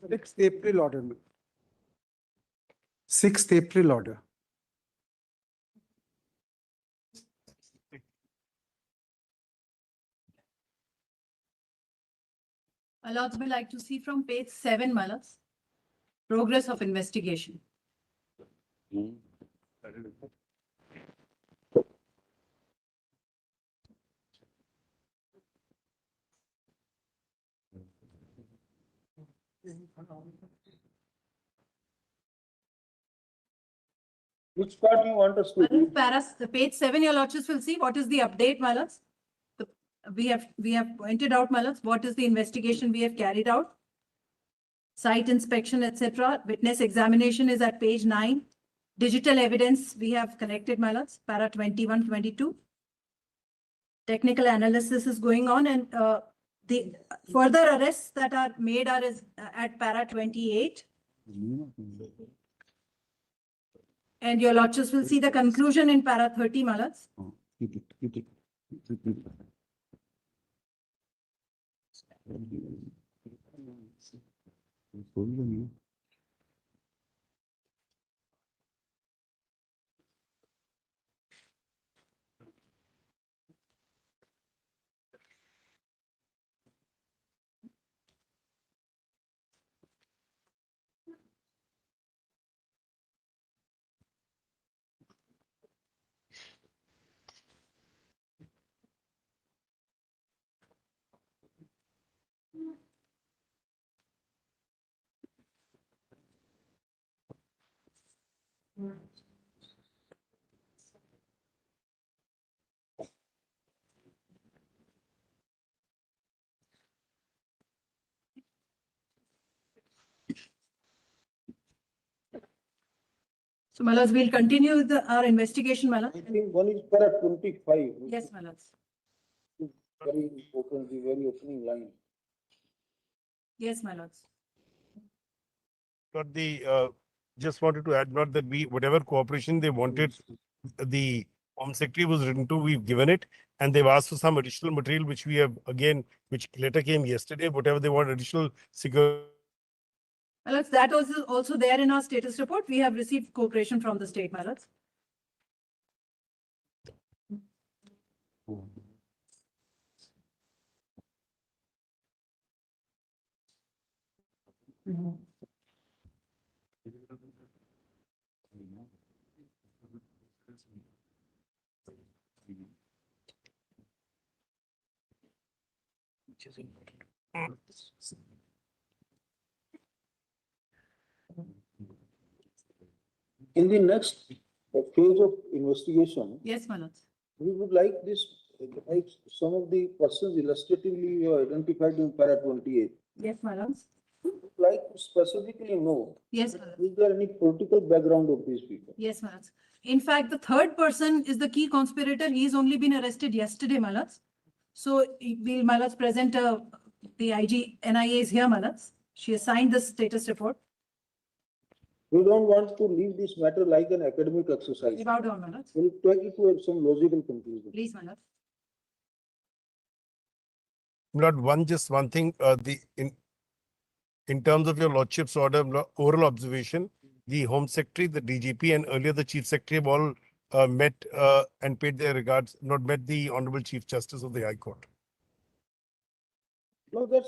6th April order. 6th April order. My lords, would like to see from page 7, my lords. Progress of investigation. Which part you want us to read? Page 7, your lordships will see what is the update, my lords. We have pointed out, my lords, what is the investigation we have carried out. Site inspection, etc. Witness examination is at page 9. Digital evidence we have collected, my lords, para 21, 22. Technical analysis is going on, and the further arrests that are made are at para 28. And your lordships will see the conclusion in para 30, my lords. Keep it. So, my lords, we'll continue our investigation, my lords. I think one is para 25. Yes, my lords. Very important, the very opening line. Yes, my lords. Not the, just wanted to add, not that whatever cooperation they wanted, the Home Secretary was written to, we've given it. And they've asked for some additional material, which we have, again, which letter came yesterday, whatever they want, additional security. My lords, that was also there in our status report. We have received cooperation from the state, my lords. In the next phase of investigation, Yes, my lords. we would like some of the persons illustratively you have identified in para 28. Yes, my lords. Like to specifically know, Yes, my lords. is there any political background of these people? Yes, my lords. In fact, the third person is the key conspirator. He's only been arrested yesterday, my lords. So we'll, my lords, present the IG NIA is here, my lords. She has signed the status report. We don't want to leave this matter like an academic exercise. Bow down, my lords. We'll take it to some logical conclusion. Please, my lords. Not one, just one thing, in terms of your lordship's order, oral observation, the Home Secretary, the DGP, and earlier the Chief Secretary have all met and paid their regards, not met the Honorable Chief Justice of the High Court. No, that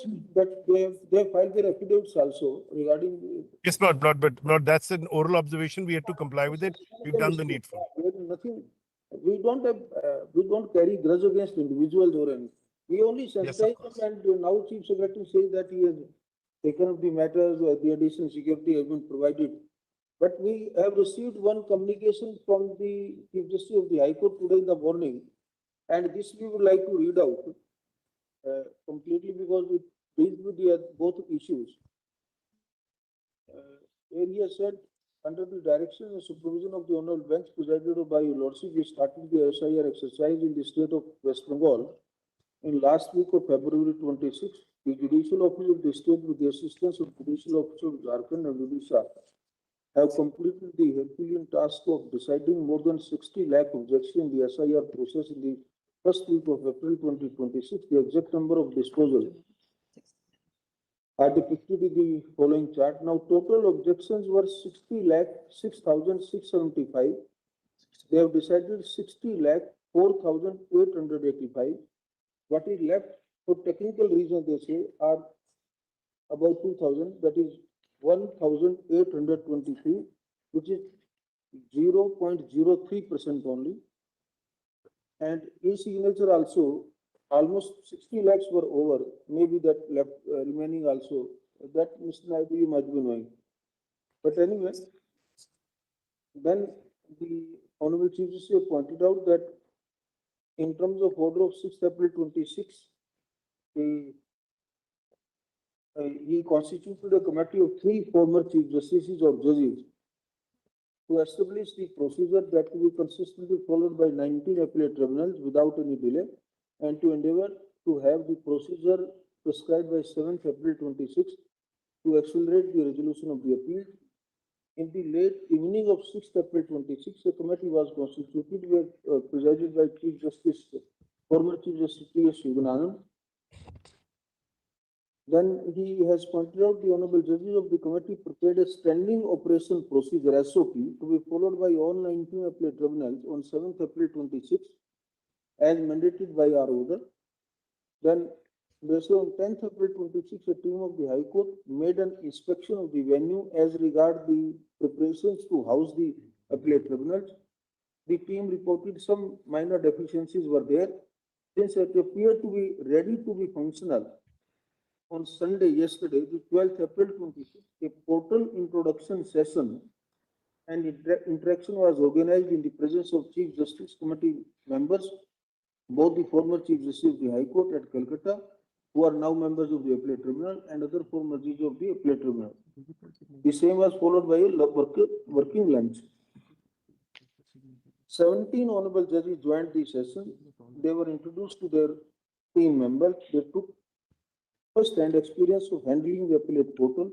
they have filed their affidavits also regarding. Yes, but that's an oral observation. We had to comply with it. We've done the needful. Nothing. We don't carry grudge against individuals or anything. We only sensitize them, and now Chief Secretary says that he has taken up the matters, the additional security has been provided. But we have received one communication from the Chief Justice of the High Court today in the morning, and this we would like to read out completely because it deals with both issues. Where he has said, under the direction and supervision of the Honorable Bench presided by Your Lordship, we started the SIR exercise in the state of West Bengal in last week of February 26. The judicial office of the state, with the assistance of judicial office of Jharkhand and Odisha, have completed the Herculean task of deciding more than 60 lakh objections in the SIR process in the first week of April 2026. The exact number of disposal are depicted in the following chart. Now, total objections were 60,06,675. They have decided 60,04,885. What is left for technical reasons, they say, are about 2,000, that is 1,823, which is 0.03% only. And e-signature also, almost 60 lakhs were over, maybe that left remaining also. That, Mr. Naidu, you might be knowing. But anyway, then the Honorable Chief Justice pointed out that in terms of order of 6th April 26, he constituted a committee of 3 former Chief Justices or judges to establish the procedure that will be consistently followed by 19 appellate tribunals without any delay, and to endeavor to have the procedure prescribed by 7th April 26 to accelerate the resolution of the appeal. In the late evening of 6th April 26, a committee was constituted, presided by former Chief Justice T.S. Yugananand. Then he has pointed out the honorable judges of the committee prepared a standing operation procedure SOP to be followed by all 19 appellate tribunals on 7th April 26 as mandated by our order. Then based on 10th April 26, a team of the High Court made an inspection of the venue as regard the preparations to house the appellate tribunals. The team reported some minor deficiencies were there. Since it appeared to be ready to be functional, on Sunday, yesterday, the 12th April 26, a portal introduction session and interaction was organized in the presence of Chief Justice Committee members, both the former Chief Justice of the High Court at Calcutta, who are now members of the Appellate Tribunal, and other former judges of the Appellate Tribunal. The same was followed by a working lunch. 17 honorable judges joined the session. They were introduced to their team members. They took first-hand experience of handling the appellate portal.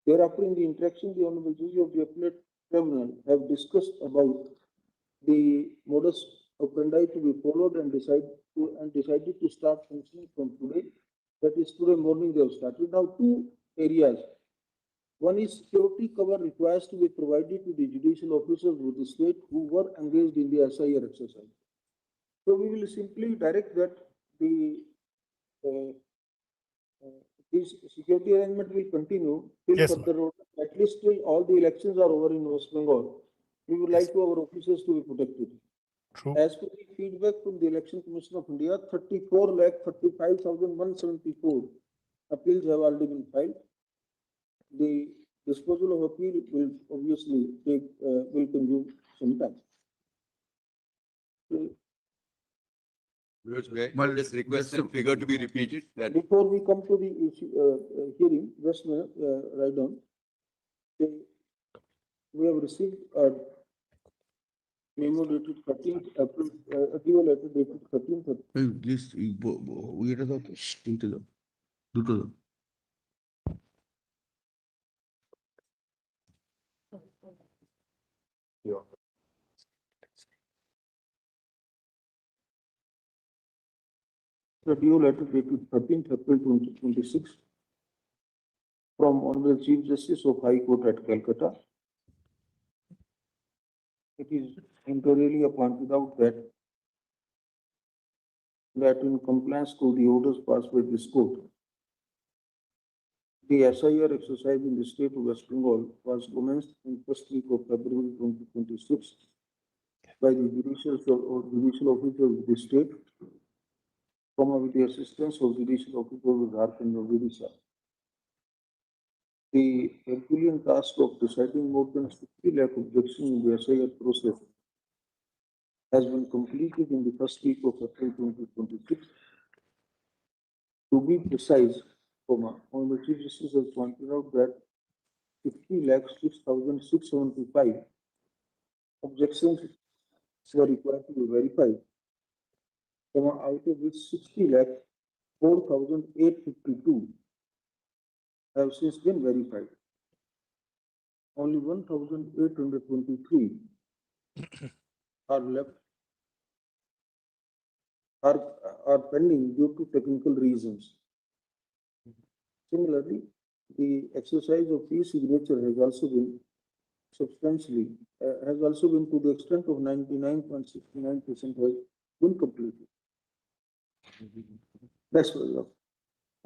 Thereafter, in the interaction, the honorable judges of the Appellate Tribunal have discussed about the modus operandi to be followed and decided to start functioning from today. That is, today morning they have started. Now, 2 areas. One is security cover requires to be provided to the judicial officers of the state who were engaged in the SIR exercise. So we will simply direct that this security arrangement will continue till further order. At least till all the elections are over in West Bengal. We would like our officers to be protected. True. As per the feedback from the Election Commission of India, 34,35,174 appeals have already been filed. The disposal of appeal will obviously will consume some time. Well, just request the figure to be repeated. That Before we come to the hearing, just write down. We have received a memo dated 13th April, a DO letter dated 13th April. please, এটা দাও তো, তিনটে দাও, দুটো দাও। The DO letter dated 13th April 2026 from Honorable Chief Justice of High Court at Calcutta. It is imperially pointed out that in compliance to the orders passed by this court, the SIR exercise in the state of West Bengal was commenced in first week of February 2026 by the judicial officers of the state, with the assistance of judicial officers of Jharkhand and Odisha. The Herculean task of deciding more than 60 lakh objections in the SIR process has been completed in the first week of April 2026. To be precise, Honorable Chief Justice has pointed out that 50,06,675 objections were required to be verified, out of which 60,04,852 have since been verified. Only 1,823 are left, are pending due to technical reasons. Similarly, the exercise of e-signature has also been to the extent of 99.69% has been completed. That's paragraph.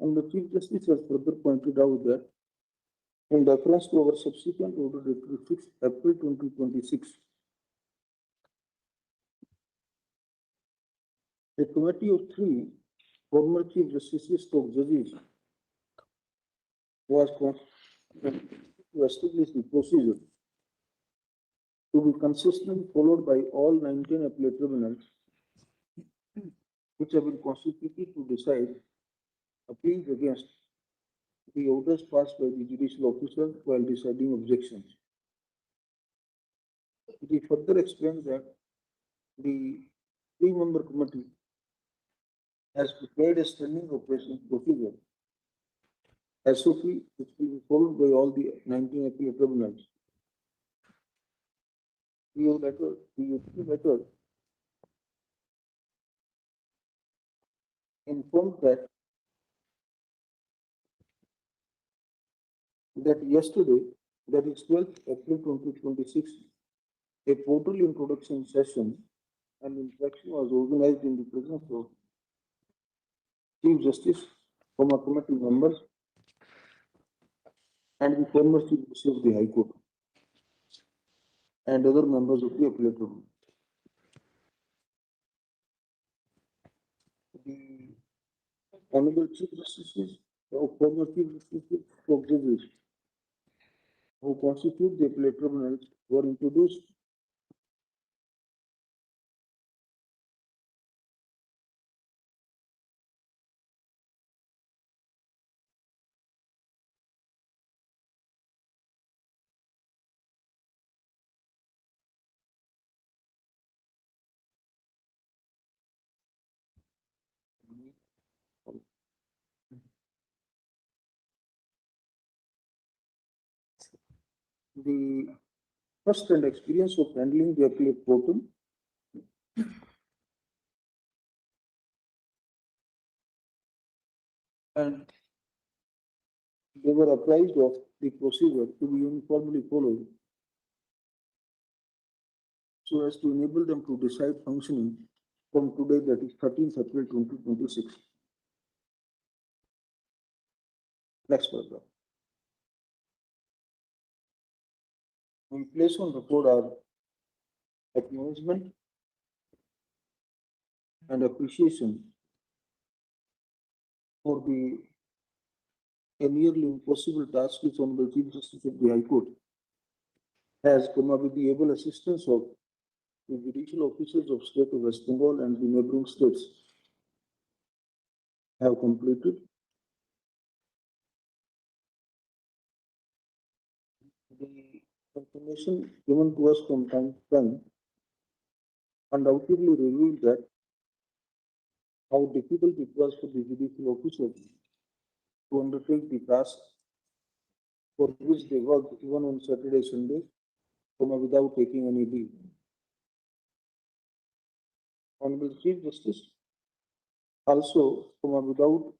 And the Chief Justice has further pointed out that in reference to our subsequent order dated 6th April 2026, a committee of 3 former Chief Justices to judges was constituted to establish the procedure to be consistently followed by all 19 appellate tribunals which have been constituted to decide appeals against the orders passed by the judicial officer while deciding objections. It further explains that the 3-member committee has prepared a standing operation procedure SOP, which will be followed by all the 19 appellate tribunals. The letter informed that yesterday, that is 12th April 2026, a portal introduction session and interaction was organized in the presence of Chief Justice, former committee members, and the former Chief Justice of the High Court, and other members of the appellate tribunal. The Honorable Chief Justices, former Chief Justices of judges who constitute the appellate tribunals were introduced the first hand experience of handling the appellate portal and they were apprised of the procedure to be uniformly followed so as to enable them to decide functioning from today, that is 13th April 2026. Next paragraph. We place on record our acknowledgement and appreciation for the nearly impossible task which Honorable Chief Justice of the High Court has come up with the able assistance of the judicial officers of State of West Bengal and the neighboring states have completed. The information given to us from time to time undoubtedly revealed that how difficult it was for the judicial officers to undertake the task for which they worked even on Saturday, Sunday, without taking any leave. Honorable Chief Justice also, without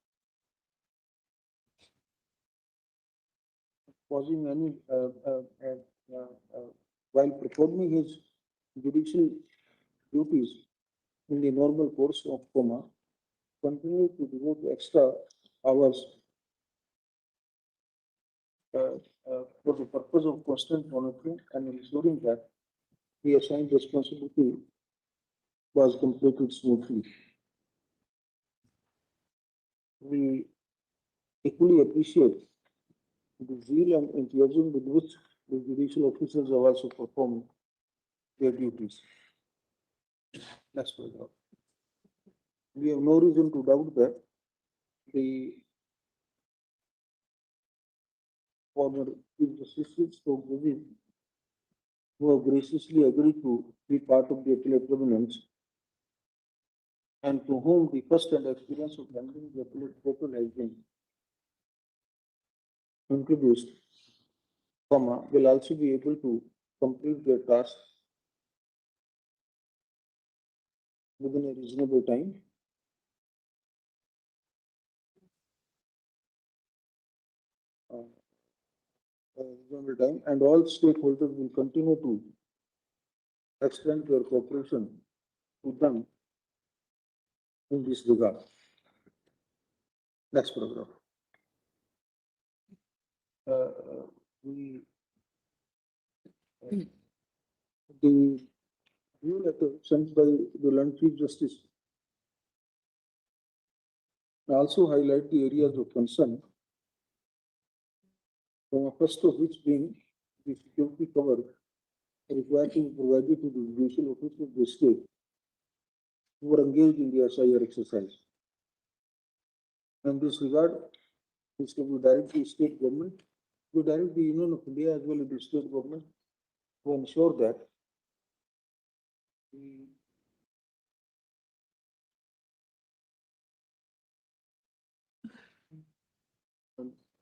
causing any, while performing his judicial duties in the normal course of continue to devote extra hours for the purpose of constant monitoring and ensuring that the assigned responsibility was completed smoothly. We equally appreciate the zeal and enthusiasm with which the judicial officers have also performed their duties. Next paragraph. We have no reason to doubt that the former Chief Justices of judges who have graciously agreed to be part of the appellate tribunals and to whom the first-hand experience of handling the appellate portal has been introduced, will also be able to complete their task within a reasonable time. from the time, and all stakeholders will continue to extend their cooperation to them in this regard. Next paragraph. We, the new letter sent by the Lord Chief Justice also highlight the areas of concern, first of which being the security cover required to be provided to the judicial officers of the state who were engaged in the SIR exercise. In this regard, is to direct the state government, to direct the Union of India as well as the state government to ensure that the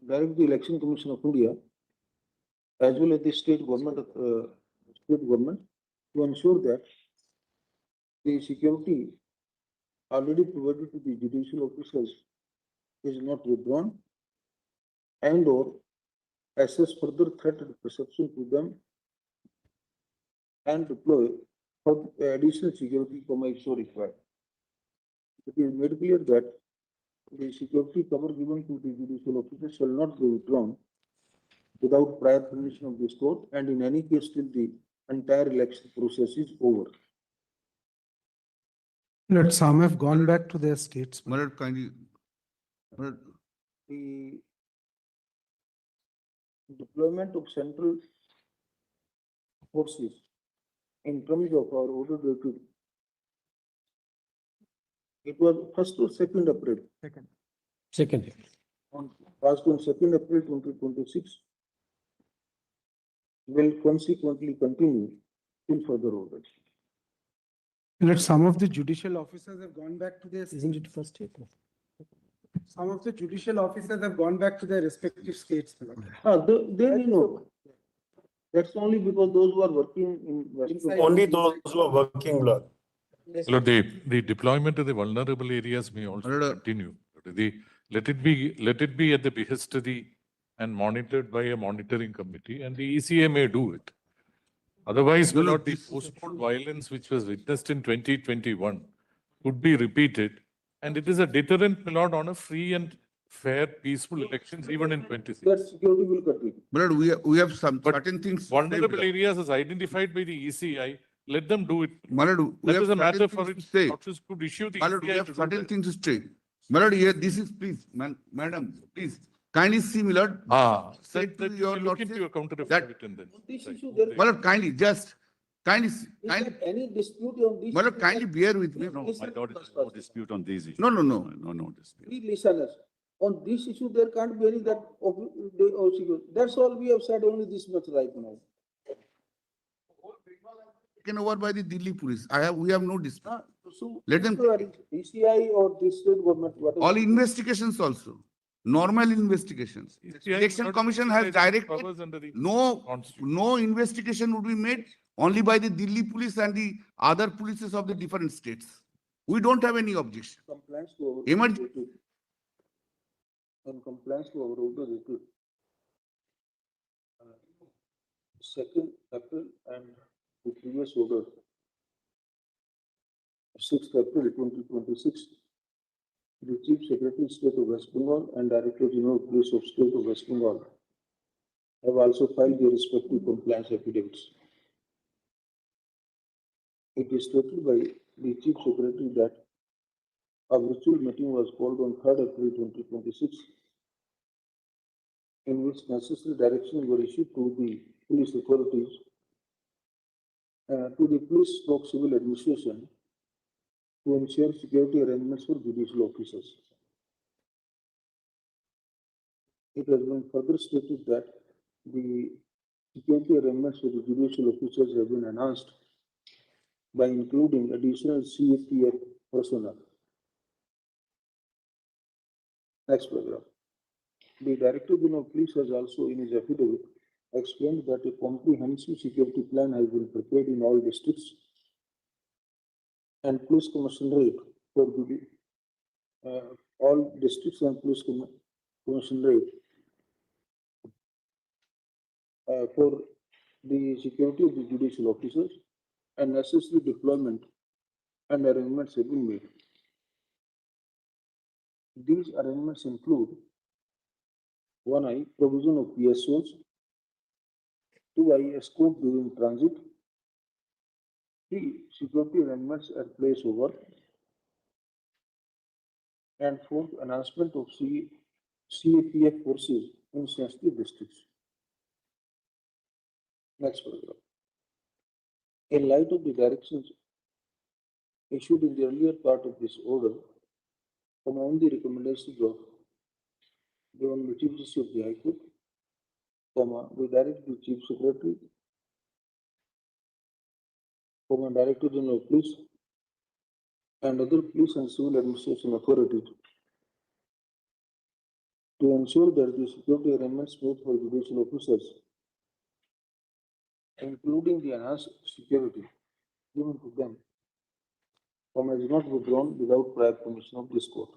direct the Election Commission of India as well as the state government to ensure that the security already provided to the judicial officers is not withdrawn and or assess further threat and perception to them and deploy for additional security if so required. It is made clear that the security cover given to the judicial officers shall not be withdrawn without prior permission of this court and in any case till the entire election process is over. Let some have gone back to their states. My lord, kindly, my lord, The deployment of central forces in terms of our order dated, it was 1st or 2nd April. Second. Passed on 2nd April 2026 will consequently continue till further orders. Let some of the judicial officers have gone back to their. Isn't it first April? Some of the judicial officers have gone back to their respective states. They will know. That's only because those who are working in West Bengal. Only those who are working, Lord. Lord, the deployment of the vulnerable areas may also Lord, continue. Let it be at the behest of the and monitored by a monitoring committee, and the ECA may do it. Otherwise, No, my no, lord, the this is postponed violence which was witnessed in 2021 could be repeated, and it is a deterrent, my lord, on a free and fair, peaceful elections even in 26. That security will continue. my lord, we have some But certain things. Vulnerable areas as identified by the ECI, let them do it. My lord, we That have is a matter certain for things it. to say. Officers could issue the My lord, we ECI have to do certain that. things to say. My lord, here, this is, please, madam, please, kindly see, my lord. Say That to you your can look lordship into your counter that- affidavit and then. On this Right. issue, there My lord, kindly, just, kindly, is kindly, there any dispute on this? my lord, issue? kindly bear with me. Please No, listen My to lord, us no first. dispute on these issues. no, No dispute. Please listen us. On this issue, there can't be any that that's all we have said, only this much right now. taken over by the Delhi police. we have no dispute. So Let them whatever ECI or the state government, whatever. All investigations also, normal investigations. ECI Election cannot Commission has exercise its directed, powers under the no, Constitution. no investigation would be made only by the Delhi police and the other polices of the different states. We don't have any objection. Compliance to our. Emerg- In compliance to our order, it will. 2nd April and the previous order. 6th April 2026. The Chief Secretary State of West Bengal and Director General of Police of State of West Bengal have also filed their respective compliance affidavits. It is stated by the Chief Secretary that a virtual meeting was called on 3rd April 2026, in which necessary directions were issued to the police authorities, to the police/civil administration to ensure security arrangements for judicial officers. It has been further stated that the security arrangements for the judicial officers have been enhanced by including additional CAPF personnel. Next paragraph. The Director General of Police has also in his affidavit explained that a comprehensive security plan has been prepared in all districts and police commissionerate for the all districts and police commissionerate for the security of the judicial officers and necessary deployment and arrangements have been made. These arrangements include 1I, provision of PSOs, 2I, escort during transit, 3, security arrangements at place of work, and 4, enhancement of CAPF forces in sensitive districts. Next paragraph. In light of the directions issued in the earlier part of this order, on the recommendations of the Honorable Chief Justice of the High Court, we direct the Chief Secretary, Director General of Police, and other police and civil administration authorities to ensure that the security arrangements made for judicial officers, including the enhanced security given to them, is not withdrawn without prior permission of this court.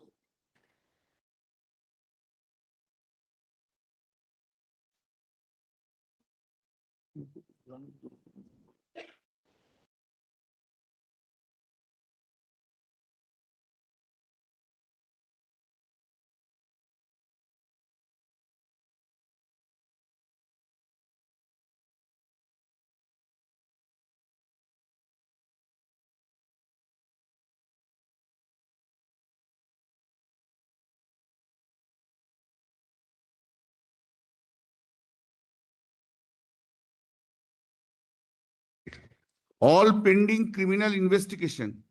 All pending criminal investigation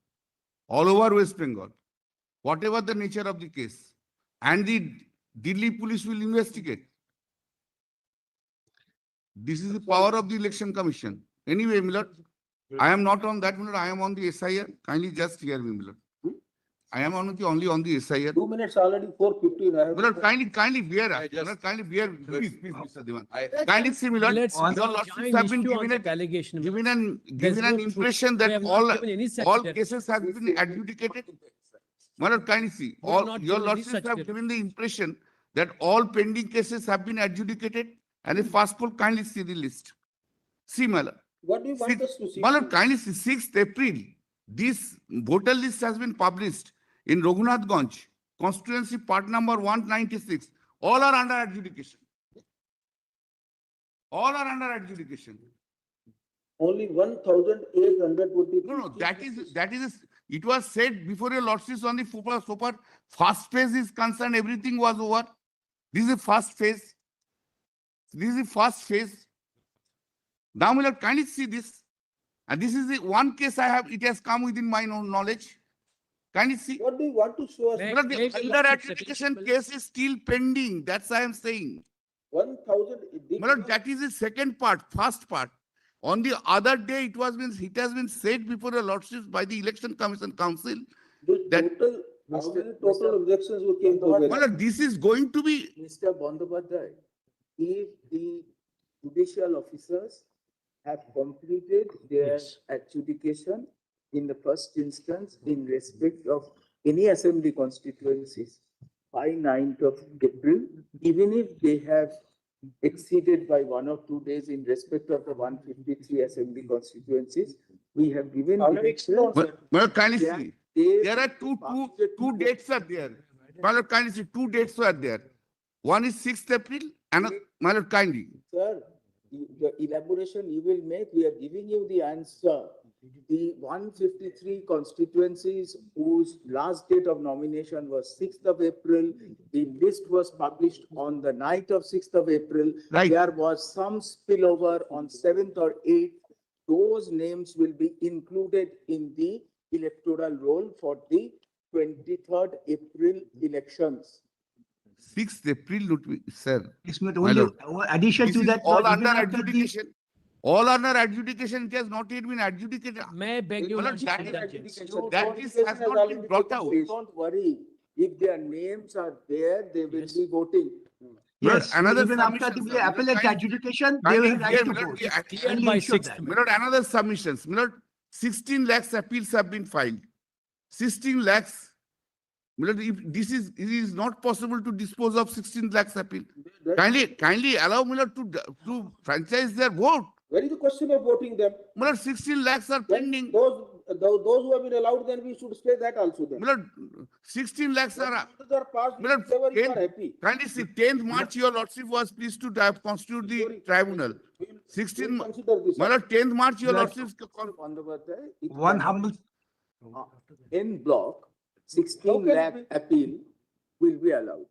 all over West Bengal, whatever the nature of the case, and the Delhi police will investigate. This is the power of the Election Commission. Anyway, Millard, I am not on that, Millard. I am on the SIR. Kindly just hear me, Millard. I am only on the SIR. 2 minutes already, 4:15. I have. Millard, kindly bear us. Millard, kindly bear. Please, Mr. Devan. Kindly see, Millard. Let's Your join lordships have been issue on given that allegation. given an There's no truth. impression We that have not all given any such all detail. cases have been adjudicated. Millard, kindly see. We have All not your given any lordships such have detail. given the impression that all pending cases have been adjudicated. And if possible, kindly see the list. See, Millard. What do you want us to see? Millard, kindly see, 6th April, this voter list has been published in Raghunathganj, constituency part number 196. All are under adjudication. All are under adjudication. Only 1,820. No, it was said before your lordships on the super first phase is concerned, everything was over. This is the first phase. This is the first phase. Now, Millard, kindly see this. And this is the one case I have, it has come within my own knowledge. Kindly see. What do you want to show us? May- Millard, the Maybe under lordships adjudication satisfied. case is still pending. That's why I am saying. 1,000. Millard, that is the second part, first part. On the other day, it has been said before your lordships by the Election Commission Council that- How many total objections were came to? Millard, this is going to be, Mr. Bandyopadhyay, if the judicial officers have completed their Yes. adjudication in the first instance in respect of any assembly constituencies by 9th of April, even if they have exceeded by 1 or 2 days in respect of the 153 assembly constituencies, we have given direction Millard, kindly that see. they There are two dates are there. Millard, kindly see, 2 dates are there. One is 6th April, another, Millard, kindly. Sir, the elaboration you will make, we are giving you the answer. The 153 constituencies whose last date of nomination was 6th of April, the list was published on the night of 6th of April. Right. There was some spillover on 7th or 8th. Those names will be included in the electoral roll for the 23rd April elections. 6th April, sir. It's not My only, lord. addition This to is that. all even under after the- adjudication. All under adjudication, it has not yet been adjudicated. May I beg your Millard, lordship that to is digest? Adjudication. That is- has not been brought out. Don't worry, if their names are there, they will Yes. be voting. Yes, another even after submission, the sir. appellate Kindly- adjudication, they kindly will have hear, right to Millard, vote. the- Cleared Kindly by ensure 6th that. May. Millard, another submissions. Millard, 16 lakhs appeals have been filed. 16 lakhs. Millard, if it is not possible to dispose of 16 lakhs appeal. Kindly allow Miller to franchise their vote. Where is the question of voting them? Miller, 16 lakhs are Then pending. those who have been allowed, then we should stay that also then. Miller, 16 lakhs When are. orders are passed, Miller, whenever you are 10 happy. Kindly see, 10th March, your lordship was pleased to constitute the tribunal. We will 16, consider this. Miller, 10th March, your Lord- lordship. Bandhavate, it One cannot- humble, In block, How 16 can lakh it appeal will be allowed.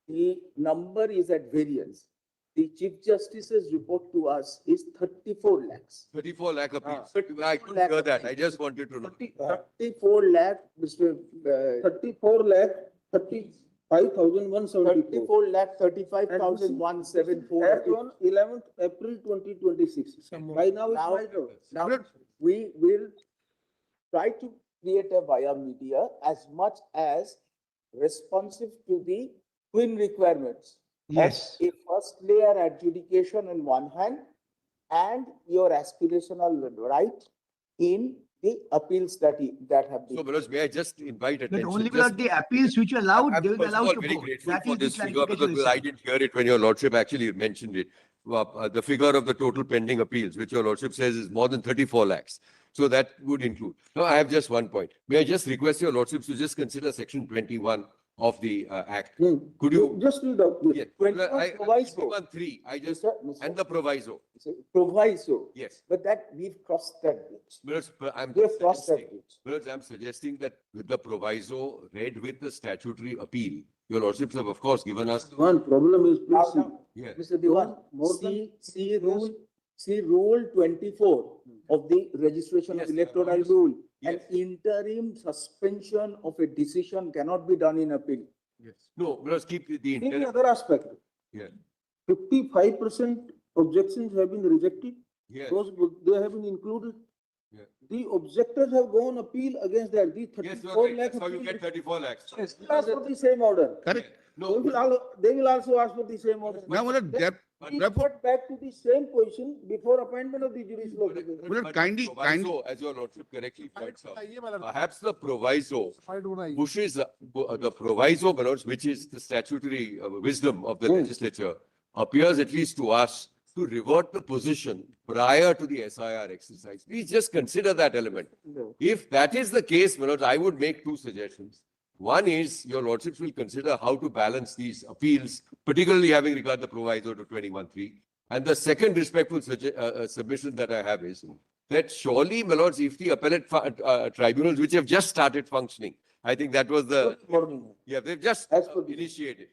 The number is at variance. The Chief Justice's report to us is 34 lakhs. 34 lakh appeals. 34 I couldn't lakh hear that. I appeals. just wanted to know. 34 lakh, Mr. 34 lakh, 35,174. 34 lakh, 35,174. As on 11th April 2026. By now it's Now- might have. Now, we will try to create a via media as much as responsive to the twin requirements. of yes. A first layer adjudication in one hand and your aspirational right in the appeals that have So, been. Manoj, may I just invite But attention? only Just- the appeals which are allowed, I'm they will be first of allowed all to very go. grateful That for is the this figure clarification. because I didn't hear it when your lordship actually mentioned it. The figure of the total pending appeals, which your lordship says is more than 34 lakhs. So that would include. Now, I have just one point. May I just request your lordships to just consider section 21 of the Act? Could you? Just read out. Yeah. 21 proviso. 21(3), I just, Mr. and the proviso. Proviso, Yes. but that we've crossed that bridge. Manoj, I'm We have crossed that suggesting- bridge. Manoj, I'm suggesting that with the proviso read with the statutory appeal, your lordships have of course given us. One problem is, please see. Now, Yeah. Mr. Diwan, More than- see rule 24 of the registration of Yes, electoral yes. rule. An Yes. interim suspension of a decision cannot be done in appeal. No, Manoj, keep the In the intent. other aspect, Yeah. 55% objections have been rejected. Yeah. Those, they have been included. Yeah. The objectors have gone appeal against that. The Yes, you're 34 right. lakh. That's how you appeal- get 34 lakhs. Yes, they ask for the same order. Correct. No, They will also ask for the same order. Now, Miller, We therefore, got back to the same position before appointment of the judicial officer. Well, but kindly- the proviso, as your lordship correctly points out, perhaps the proviso pushes the proviso, Manoj, which is the statutory wisdom of the legislature, appears at least to us to revert the position prior to the SIR exercise. Please just consider that element. If that is the case, Manoj, I would make two suggestions. One is your lordships will consider how to balance these appeals, particularly having regard the proviso to 21(3). And the second respectful submission that I have is that surely, my lords, if the appellate tribunals, which have just started functioning, I think that was the, yeah, they've just As per the- initiated.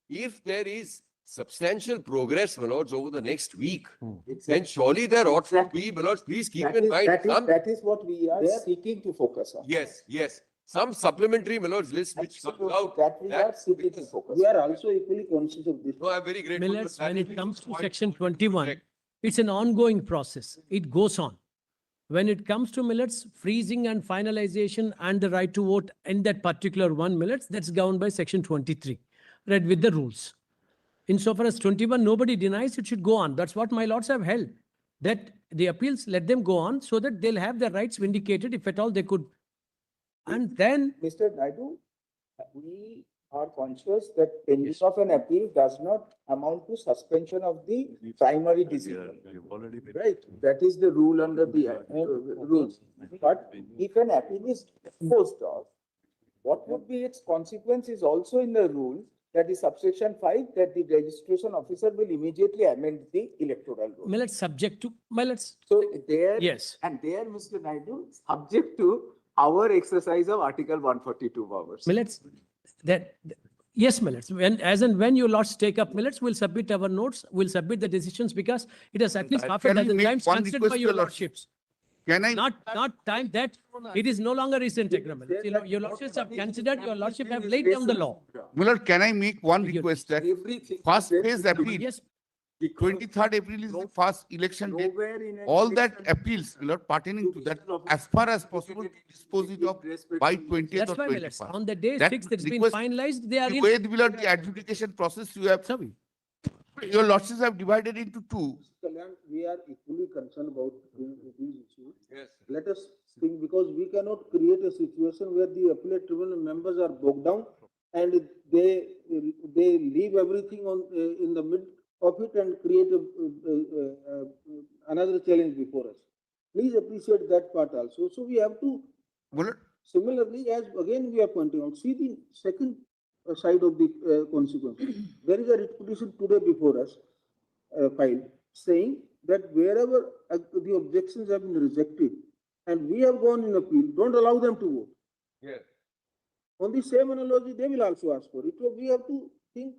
If there is substantial progress, my lords, over the next week, then surely there ought to be, my lords, please keep in mind some, That is what we are There- seeking to focus on. yes, some supplementary, my lords, list which comes Absolutely, out. that we are seeking to Yes. focus. We are also equally conscious of this. No, I'm very grateful. but Millets, that when is it comes to point- section 21, Correct. it's an ongoing process. It goes on. When it comes to millets, freezing and finalization and the right to vote in that particular one millets, that's governed by section 23, read with the rules. Insofar as 21, nobody denies it should go on. That's what my lords have held. That the appeals, let them go on so that they'll have their rights vindicated if at all they could. And then Mr. Naidu, we are conscious that pending of an appeal does not amount to suspension of the primary decision. Right, that is the rule under the rules. But if an appeal is disposed of, what would be its consequence is also in the rule, that is subsection 5, that the registration officer will immediately amend the electoral rule. millets subject to, millets, So there. yes. And there, Mr. Naidu, subject to our exercise of Article 142 powers. Millets, yes, millets. When, as and when your lords take up millets, we'll submit our notes, we'll submit the decisions because it has at least half a Can I dozen make times one considered request by to your your lordship? lordships. Can I? Not time that it is no longer recent agreement. You know, your lordships have considered, your lordship have laid down the law. Miller, can I make one Thank you. request that Everything. first phase appeal, Yes, 23rd April is the first election date. Nowhere in an All that election, appeals, Miller, pertaining to that, judicial officer as far as possible, dispose it of by 20th that's or why millets. 21st. On the day That 6 that's been request- finalized, they are The in. way, Miller, the adjudication process you have, Sorry. your lordships have divided into two. Kalyan, we are equally concerned about these issues. Yes. Let us think, because we cannot create a situation where the appellate tribunal members are bogged down and they they leave everything on, in the mid of it and create another challenge before us. Please appreciate that part also. So we have to, Bullet, similarly, as again we are pointing out, see the second side of the consequence. There is a writ petition today before us, filed, saying that wherever the objections have been rejected and we have gone in appeal, don't allow them to vote. Yes. On the same analogy, they will also ask for it. So we have to think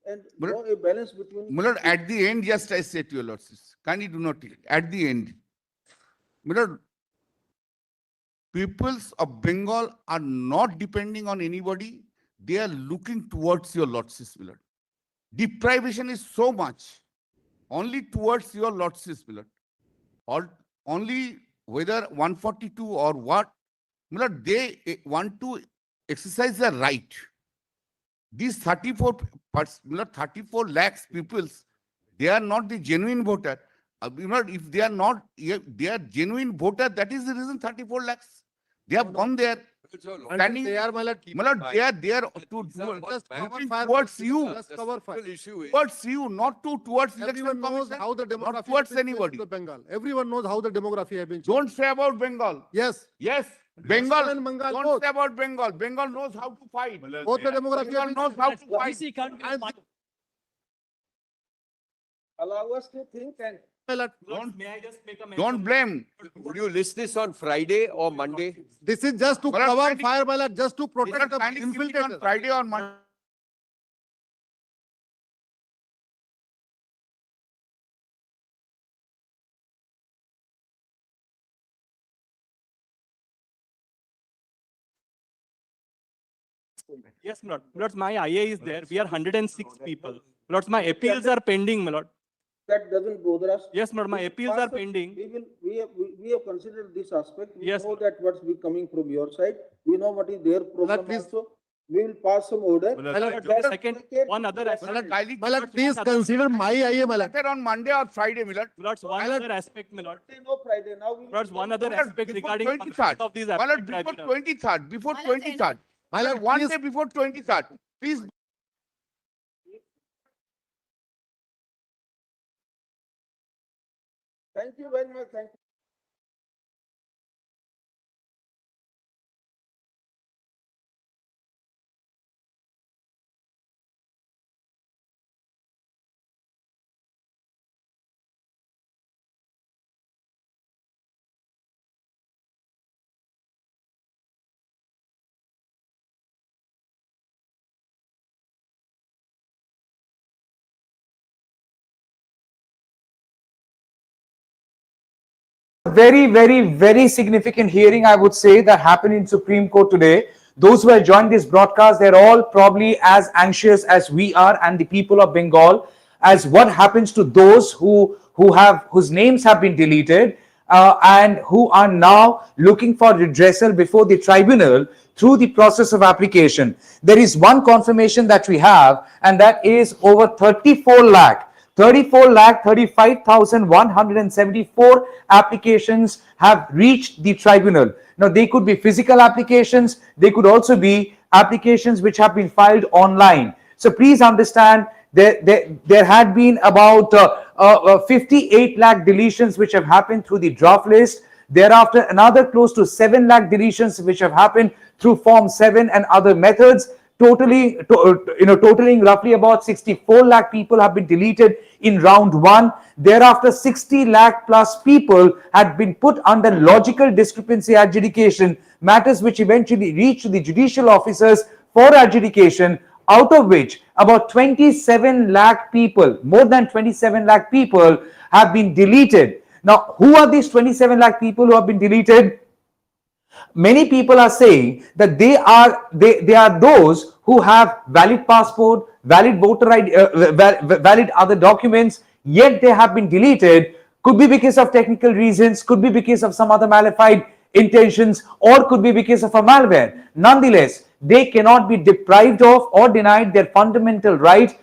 and But- draw a balance between. my lord, at the end, just I say to your lordships, kindly do not, at the end, my lord, peoples of Bengal are not depending on anybody. They are looking towards your lordships, my lord. Deprivation is so much, only towards your lordships, my lord. Or only whether 142 or what, my lord, they want to exercise their right. These 34 lakhs peoples, they are not the genuine voter. If they are not, they are genuine voter, that is the reason 34 lakhs. They have gone there. Standing, They are, my lord, my lord, they are there to just cover looking fire, towards you, just cover fire. towards you, not towards election Everyone knows commission, how the not demography towards has been changed anybody. to Bengal. Everyone knows how the demography has been changed. Don't say about Bengal. Yes, Yes, Bengal. and Bengal Don't both. say about Bengal. Bengal knows how to fight. Both the demography Bengal have knows been how changed. to fight. DC can't be And- Allow us to think and My lord, Don't blame. Would you list this on Friday or Monday? this is just to My lord, cover kindly- fire, my lord, just to My protect lord, the kindly keep it on infiltrators. Friday or Monday. Yes, my lord. My lord, my IA is there. We are 106 people. My lord, my appeals are pending, my lord. that doesn't bother us. Yes, my lord, my We appeals pass are the- pending. We have considered this aspect. We Yes, know sir. that what's be coming from your side. We know what is their problem please- also. We will pass some order. My lord, That- second, one other My aspect. lord, kindly My lord, keep it please consider my IA, my lord. either on Monday or Friday, my lord. My lord, one other aspect, my lord. No Friday, now we. My lord, one other My lord, aspect before regarding 23rd. of these My lord, aspect before tribunal. 23rd, before My lord, 23rd. My lord, One please- day before 23rd, please. Thank you very much. Thank you. Very significant hearing, I would say, that happened in Supreme Court today. Those who have joined this broadcast, they're all probably as anxious as we are and the people of Bengal as what happens to those whose names have been deleted and who are now looking for redressal before the tribunal through the process of application. There is one confirmation that we have, and that is over 34 lakh 35,174 applications have reached the tribunal. Now, they could be physical applications, they could also be applications which have been filed online. So please understand there had been about 58 lakh deletions which have happened through the draft list. Thereafter, another close to 7 lakh deletions which have happened through Form 7 and other methods. Totaling roughly about 64 lakh people have been deleted in round one. Thereafter, 60 lakh plus people had been put under logical discrepancy adjudication, matters which eventually reached the judicial officers for adjudication, out of which about 27 lakh people, more than 27 lakh people have been deleted. Now, who are these 27 lakh people who have been deleted? Many people are saying that they are those who have valid passport, valid voter ID, valid other documents, yet they have been deleted. Could be because of technical reasons, could be because of some other malified intentions, or could be because of a malware. Nonetheless, they cannot be deprived of or denied their fundamental right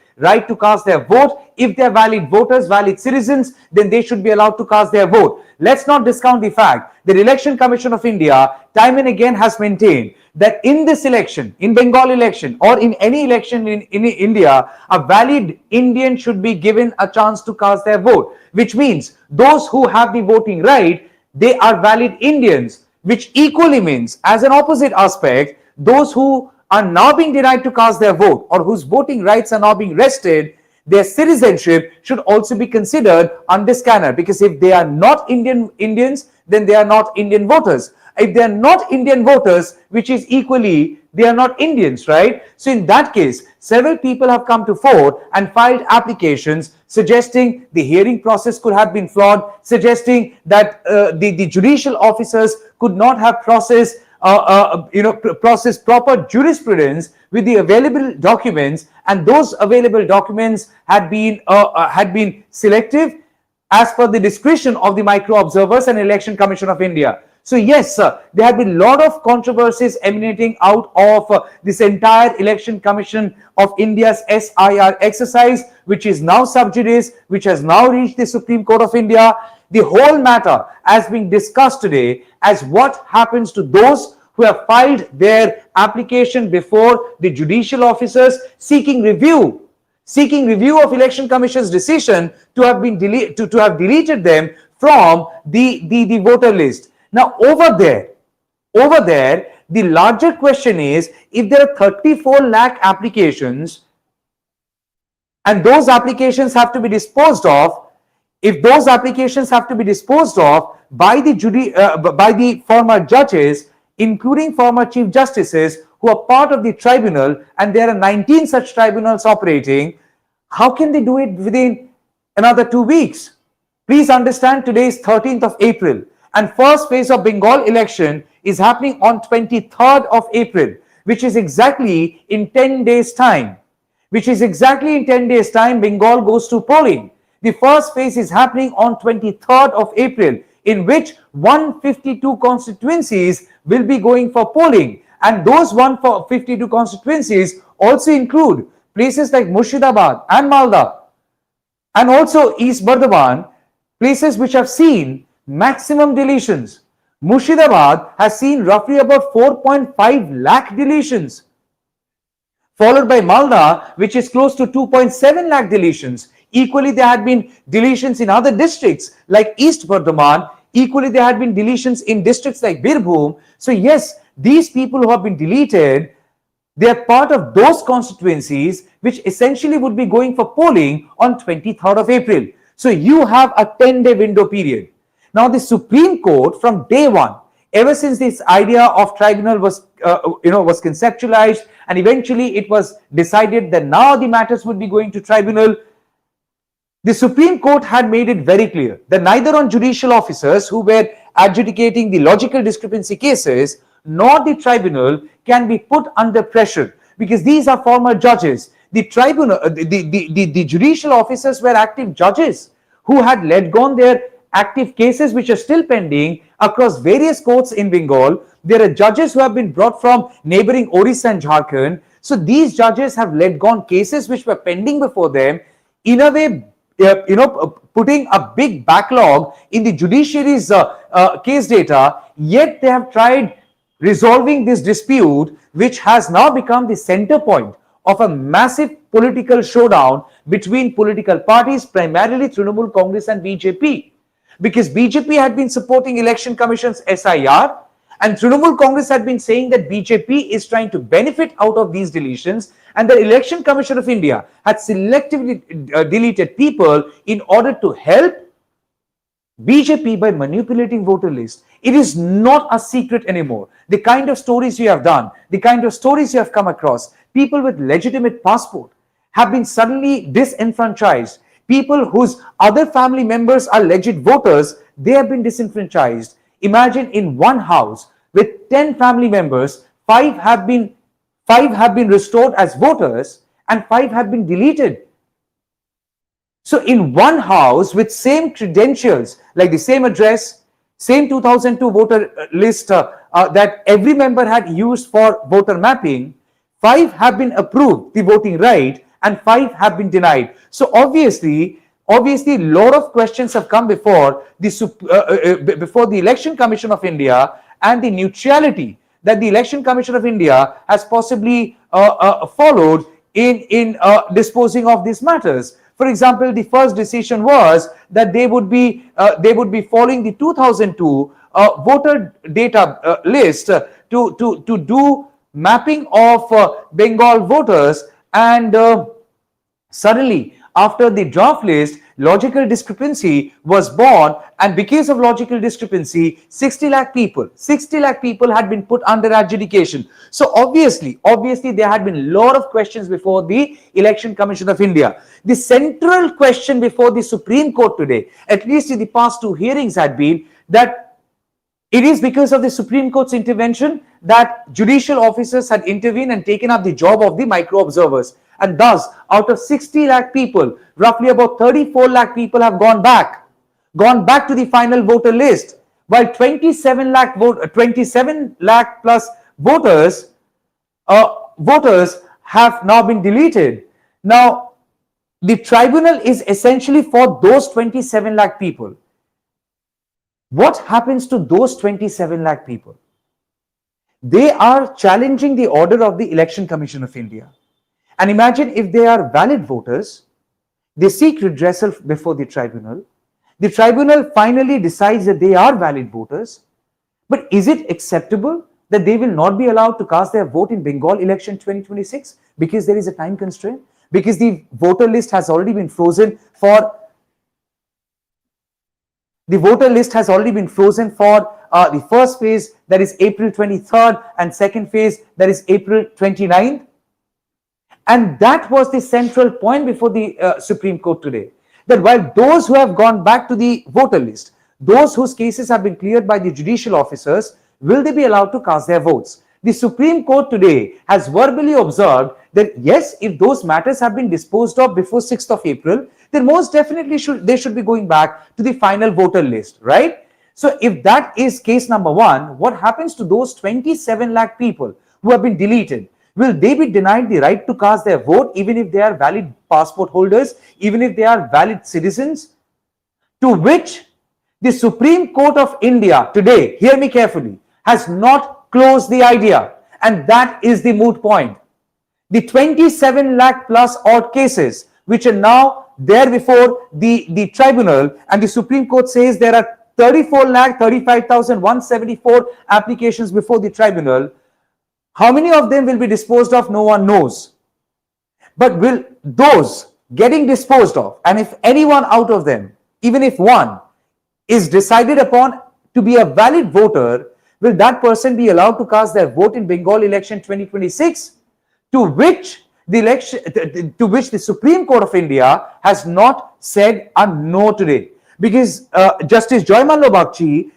to cast their vote. If they're valid voters, valid citizens, then they should be allowed to cast their vote. Let's not discount the fact that Election Commission of India time and again has maintained that in this election, in Bengal election or in any election in India, a valid Indian should be given a chance to cast their vote, which means those who have the voting right, they are valid Indians, which equally means, as an opposite aspect, those who are now being denied to cast their vote or whose voting rights are now being wrested, their citizenship should also be considered under scanner, because if they are not Indians, then they are not Indian voters. If they are not Indian voters, which is equally, they are not Indians, right? So in that case, several people have come to fore and filed applications suggesting the hearing process could have been flawed, suggesting that the judicial officers could not have processed proper jurisprudence with the available documents, and those available documents had been selective as per the discretion of the micro observers and Election Commission of India. So yes, there have been a lot of controversies emanating out of this entire Election Commission of India's SIR exercise, which is now sub judice, which has now reached the Supreme Court of India. The whole matter has been discussed today as what happens to those who have filed their application before the judicial officers seeking review of Election Commission's decision to have been deleted them from the voter list. Now over there, the larger question is, if there are 34 lakh applications and those applications have to be disposed of, if those applications have to be disposed of by the former judges, including former chief justices who are part of the tribunal, and there are 19 such tribunals operating, how can they do it within another 2 weeks? Please understand, today is 13th of April and first phase of Bengal election is happening on 23rd of April, which is exactly in 10 days time. Bengal goes to polling. The first phase is happening on 23rd of April, in which 152 constituencies will be going for polling. And those 152 constituencies also include places like Murshidabad and Malda, and also East Bardhaman, places which have seen maximum deletions. Murshidabad has seen roughly about 4.5 lakh deletions, followed by Malda, which is close to 2.7 lakh deletions. Equally, there had been deletions in other districts like East Bardhaman. Equally, there had been deletions in districts like Birbhum. So yes, these people who have been deleted, they are part of those constituencies which essentially would be going for polling on 23rd of April. So you have a 10-day window period. Now the Supreme Court, from day one, ever since this idea of tribunal was conceptualized, and eventually it was decided that now the matters would be going to tribunal, the Supreme Court had made it very clear that neither on judicial officers who were adjudicating the logical discrepancy cases, nor the tribunal can be put under pressure, because these are former judges. The tribunal, the judicial officers were active judges who had let gone their active cases which are still pending across various courts in Bengal. There are judges who have been brought from neighboring Orissa and Jharkhand. So these judges have let gone cases which were pending before them, in a way, putting a big backlog in the judiciary's case data. Yet they have tried resolving this dispute, which has now become the center point of a massive political showdown between political parties, primarily Trinamool Congress and BJP. Because BJP had been supporting Election Commission's SIR, and Trinamool Congress had been saying that BJP is trying to benefit out of these deletions, and the Election Commission of India had selectively deleted people in order to help BJP by manipulating voter lists. It is not a secret anymore. The kind of stories you have done, the kind of stories you have come across, people with legitimate passport have been suddenly disenfranchised. People whose other family members are legit voters, they have been disenfranchised. Imagine, in one house with 10 family members, 5 have been restored as voters and 5 have been deleted. So in one house with same credentials, like the same address, same 2002 voter list that every member had used for voter mapping, 5 have been approved the voting right and 5 have been denied. So obviously, a lot of questions have come before the Election Commission of India, and the neutrality that the Election Commission of India has possibly followed in disposing of these matters. For example, the first decision was that they would be following the 2002 voter data list to do mapping of Bengal voters, and suddenly, after the draft list, logical discrepancy was born, and because of logical discrepancy, 60 lakh people had been put under adjudication. So obviously there had been a lot of questions before the Election Commission of India. The central question before the Supreme Court today, at least in the past two hearings, had been that it is because of the Supreme Court's intervention that judicial officers had intervened and taken up the job of the micro observers. And thus, out of 60 lakh people, roughly about 34 lakh people have gone back to the final voter list, while 27 lakh plus voters have now been deleted. Now, the tribunal is essentially for those 27 lakh people. What happens to those 27 lakh people? They are challenging the order of the Election Commission of India. And imagine if they are valid voters, they seek redressal before the tribunal. The tribunal finally decides that they are valid voters. But is it acceptable that they will not be allowed to cast their vote in Bengal election 2026 because there is a time constraint? Because the voter list has already been frozen for the first phase, that is April 23rd, and second phase, that is April 29th. And that was the central point before the Supreme Court today. That while those who have gone back to the voter list, those whose cases have been cleared by the judicial officers, will they be allowed to cast their votes? The Supreme Court today has verbally observed that yes, if those matters have been disposed of before 6th of April, then most definitely they should be going back to the final voter list, right? So if that is case number one, what happens to those 27 lakh people who have been deleted? Will they be denied the right to cast their vote even if they are valid passport holders, even if they are valid citizens? To which the Supreme Court of India today, hear me carefully, has not closed the idea, and that is the moot point. The 27 lakh plus odd cases which are now there before the tribunal, and the Supreme Court says there are 34,35,174 applications before the tribunal. How many of them will be disposed of? No one knows. But will those getting disposed of, and if anyone out of them, even if one, is decided upon to be a valid voter, will that person be allowed to cast their vote in Bengal election 2026? To which the Supreme Court of India has not said a no today. Because Justice Joy Mallo Bagchi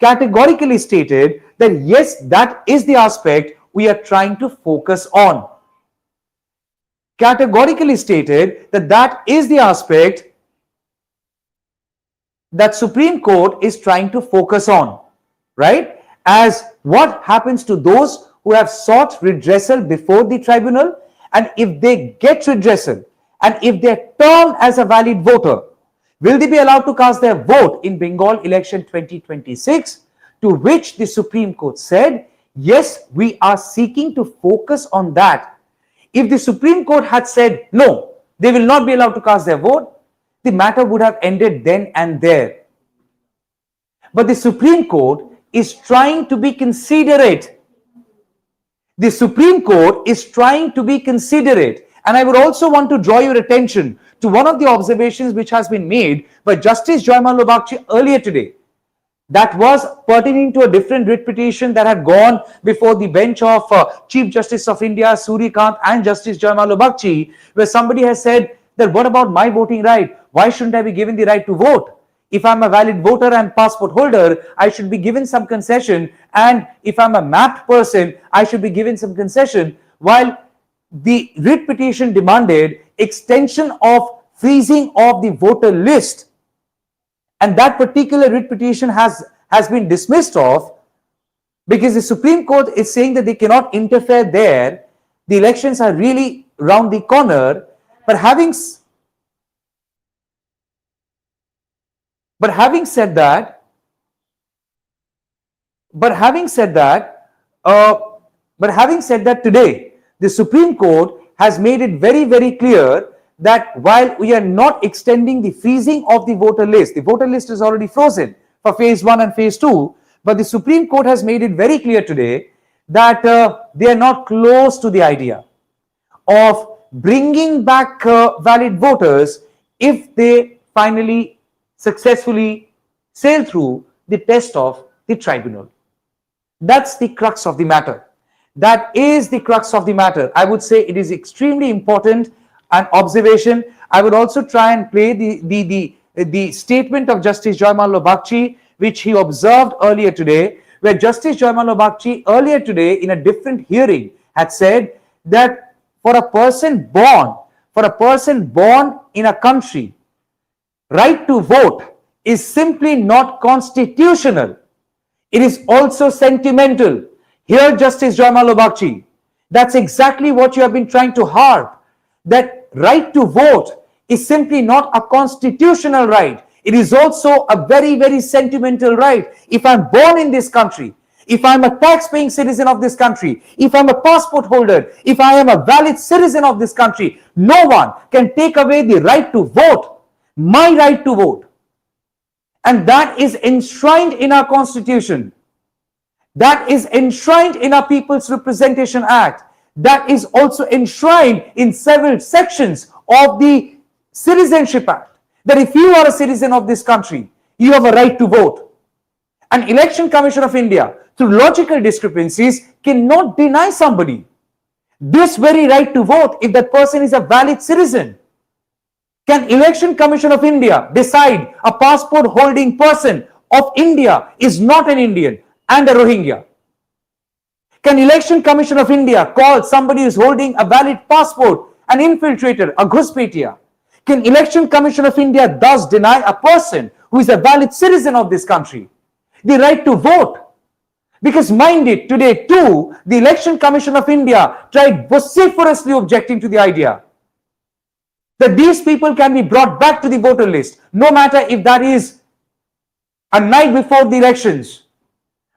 categorically stated that yes, that is the aspect we are trying to focus on. Categorically stated that that is the aspect that Supreme Court is trying to focus on, right? As what happens to those who have sought redressal before the tribunal, and if they get redressal, and if they're termed as a valid voter, will they be allowed to cast their vote in Bengal election 2026? To which the Supreme Court said, yes, we are seeking to focus on that. If the Supreme Court had said, no, they will not be allowed to cast their vote, the matter would have ended then and there. But the Supreme Court is trying to be considerate. The Supreme Court is trying to be considerate. And I would also want to draw your attention to one of the observations which has been made by Justice Joy Mallo Bagchi earlier today. That was pertaining to a different writ petition that had gone before the bench of Chief Justice of India, Suryakant, and Justice Joy Mallo Bagchi, where somebody has said that what about my voting right? Why shouldn't I be given the right to vote? If I'm a valid voter and passport holder, I should be given some concession. And if I'm a mapped person, I should be given some concession. While the writ petition demanded extension of freezing of the voter list, and that particular writ petition has been dismissed of because the Supreme Court is saying that they cannot interfere there. The elections are really round the corner. But having said that, But having said that, today, the Supreme Court has made it very, very clear that while we are not extending the freezing of the voter list is already frozen for phase 1 and phase 2, but the Supreme Court has made it very clear today that they are not close to the idea of bringing back valid voters if they finally successfully sail through the test of the tribunal. That's the crux of the matter. That is the crux of the matter. I would say it is extremely important an observation. I would also try and play the statement of Justice Joymallo Bagchi, which he observed earlier today, where Justice Joymallo Bagchi earlier today in a different hearing had said that for a person born in a country, right to vote is simply not constitutional. It is also sentimental. Here, Justice Joymallo Bagchi, that's exactly what you have been trying to harp, that right to vote is simply not a constitutional right. It is also a very, very sentimental right. If I'm born in this country, if I'm a tax-paying citizen of this country, if I'm a passport holder, if I am a valid citizen of this country, no one can take away the right to vote, my right to vote. And that is enshrined in our Constitution. That is enshrined in our People's Representation Act. That is also enshrined in several sections of the Citizenship Act. That if you are a citizen of this country, you have a right to vote. An Election Commission of India, through logical discrepancies, cannot deny somebody this very right to vote if that person is a valid citizen. Can Election Commission of India decide a passport holding person of India is not an Indian and a Rohingya? Can Election Commission of India call somebody who is holding a valid passport an infiltrator, a Ghuspetia? Can Election Commission of India thus deny a person who is a valid citizen of this country the right to vote? Because mind it, today too, the Election Commission of India tried vociferously objecting to the idea that these people can be brought back to the voter list, no matter if that is a night before the elections,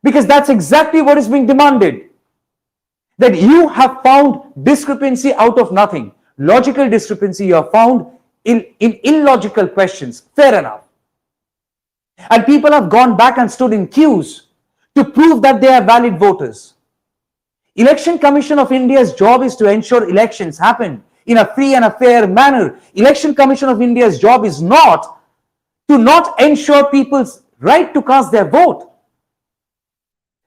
because that's exactly what is being demanded. That you have found discrepancy out of nothing, logical discrepancy you have found in illogical questions, fair enough. And people have gone back and stood in queues to prove that they are valid voters. Election Commission of India's job is to ensure elections happen in a free and a fair manner. Election Commission of India's job is not to not ensure people's right to cast their vote.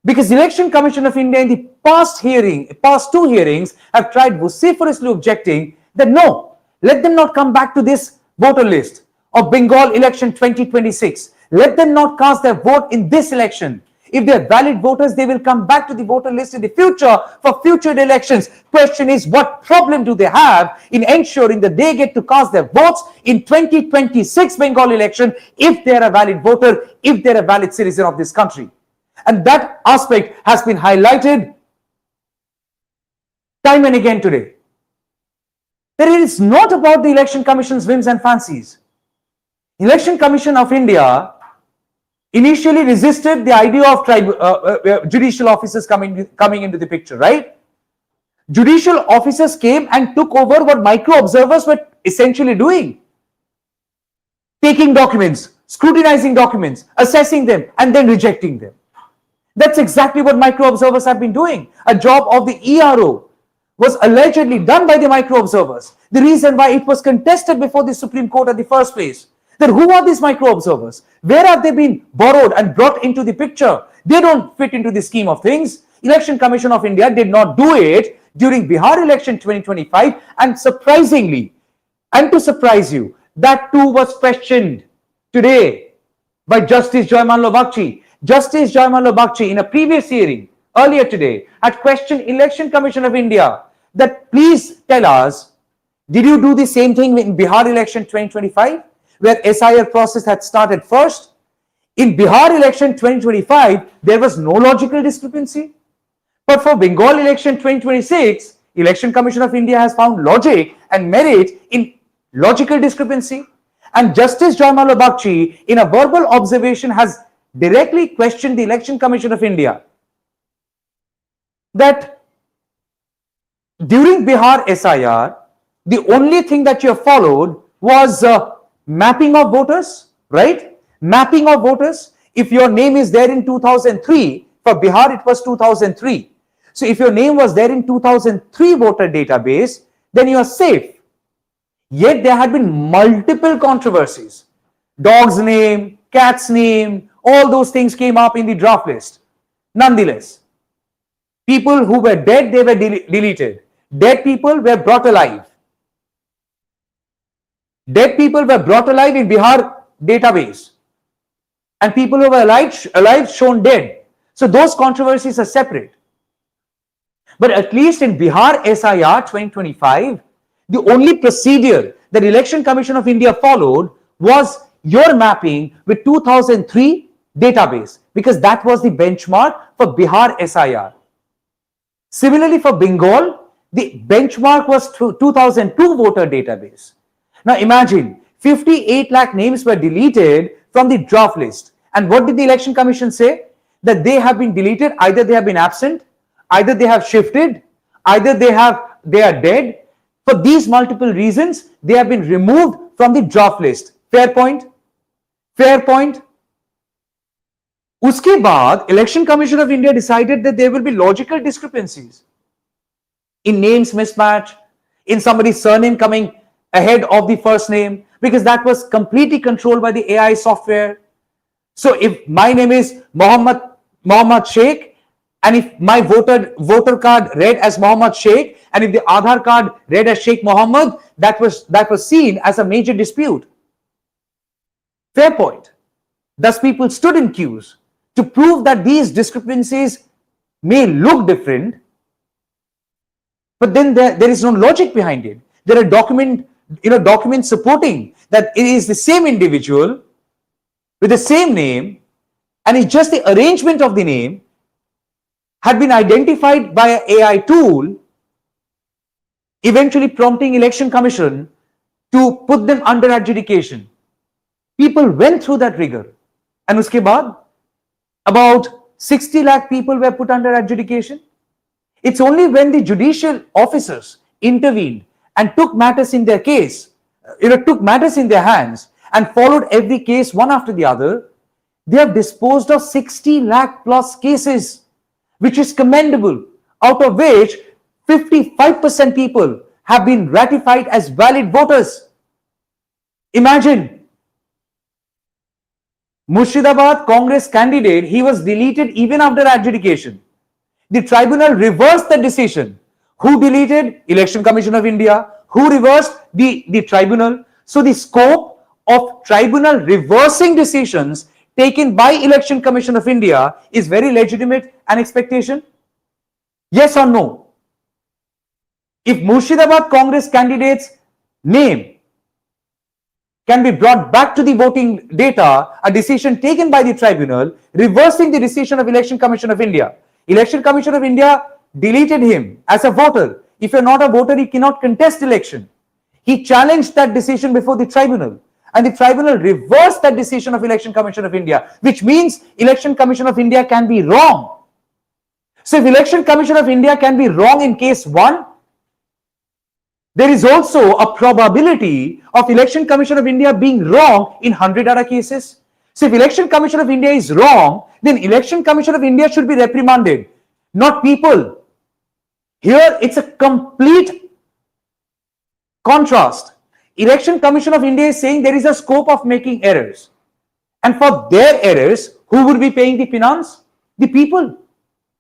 Because Election Commission of India in the past two hearings have tried vociferously objecting that no, let them not come back to this voter list of Bengal election 2026. Let them not cast their vote in this election. If they are valid voters, they will come back to the voter list in the future for future elections. Question is, what problem do they have in ensuring that they get to cast their votes in 2026 Bengal election if they are a valid voter, if they are a valid citizen of this country? And that aspect has been highlighted time and again today. That it is not about the Election Commission's whims and fancies. Election Commission of India initially resisted the idea of judicial officers coming into the picture, right? Judicial officers came and took over what micro observers were essentially doing. Taking documents, scrutinizing documents, assessing them, and then rejecting them. That's exactly what micro observers have been doing. A job of the ERO was allegedly done by the micro observers. The reason why it was contested before the Supreme Court at the first place. Then who are these micro observers? Where have they been borrowed and brought into the picture? They don't fit into the scheme of things. Election Commission of India did not do it during Bihar election 2025, and surprisingly, and to surprise you, that too was questioned today by Justice Joymallo Bagchi. Justice Joymallo Bagchi in a previous hearing earlier today had questioned Election Commission of India that please tell us, did you do the same thing in Bihar election 2025? Where SIR process had started first. In Bihar election 2025, there was no logical discrepancy. But for Bengal election 2026, Election Commission of India has found logic and merit in logical discrepancy. And Justice Joymallo Bagchi, in a verbal observation, has directly questioned the Election Commission of India that during Bihar SIR, the only thing that you have followed was mapping of voters, right? Mapping of voters. If your name is there in 2003, for Bihar it was 2003. So if your name was there in 2003 voter database, then you are safe. Yet there had been multiple controversies. Dog's name, cat's name, all those things came up in the draft list. Nonetheless, people who were dead, they were deleted. Dead people were brought alive. Dead people were brought alive in Bihar database. And people who were alive shown dead. So those controversies are separate. But at least in Bihar SIR 2025, the only procedure that Election Commission of India followed was your mapping with 2003 database, because that was the benchmark for Bihar SIR. Similarly, for Bengal, the benchmark was 2002 voter database. Now imagine 58 lakh names were deleted from the draft list. And what did the Election Commission say? That they have been deleted, either they have been absent, either they have shifted, either they are dead. For these multiple reasons, they have been removed from the draft list. Fair point? Fair point? Uske baad, Election Commission of India decided that there will be logical discrepancies in names mismatch, in somebody's surname coming ahead of the first name, because that was completely controlled by the AI software. So if my name is Mohammad Sheikh, and if my voter card read as Mohammad Sheikh, and if the Aadhaar card read as Sheikh Mohammed, that was seen as a major dispute. Fair point. Thus people stood in queues to prove that these discrepancies may look different, but then there is no logic behind it. There are documents supporting that it is the same individual with the same name, and it's just the arrangement of the name had been identified by an AI tool, eventually prompting Election Commission to put them under adjudication. People went through that rigor, and uske baad, about 60 lakh people were put under adjudication. It's only when the judicial officers intervened and took matters in their case, took matters in their hands and followed every case one after the other, they have disposed of 60 lakh plus cases, which is commendable, out of which 55% people have been ratified as valid voters. Imagine, Murshidabad Congress candidate, he was deleted even after adjudication. The tribunal reversed the decision. Who deleted? Election Commission of India. Who reversed? The tribunal. So the scope of tribunal reversing decisions taken by Election Commission of India is very legitimate an expectation. Yes or no? If Murshidabad Congress candidate's name can be brought back to the voting data, a decision taken by the tribunal reversing the decision of Election Commission of India. Election Commission of India deleted him as a voter. If you're not a voter, you cannot contest election. He challenged that decision before the tribunal, and the tribunal reversed that decision of Election Commission of India, which means Election Commission of India can be wrong. So if Election Commission of India can be wrong in case 1, there is also a probability of Election Commission of India being wrong in 100 other cases. So if Election Commission of India is wrong, then Election Commission of India should be reprimanded, not people. Here it's a complete contrast. Election Commission of India is saying there is a scope of making errors. And for their errors, who would be paying the finance? The people,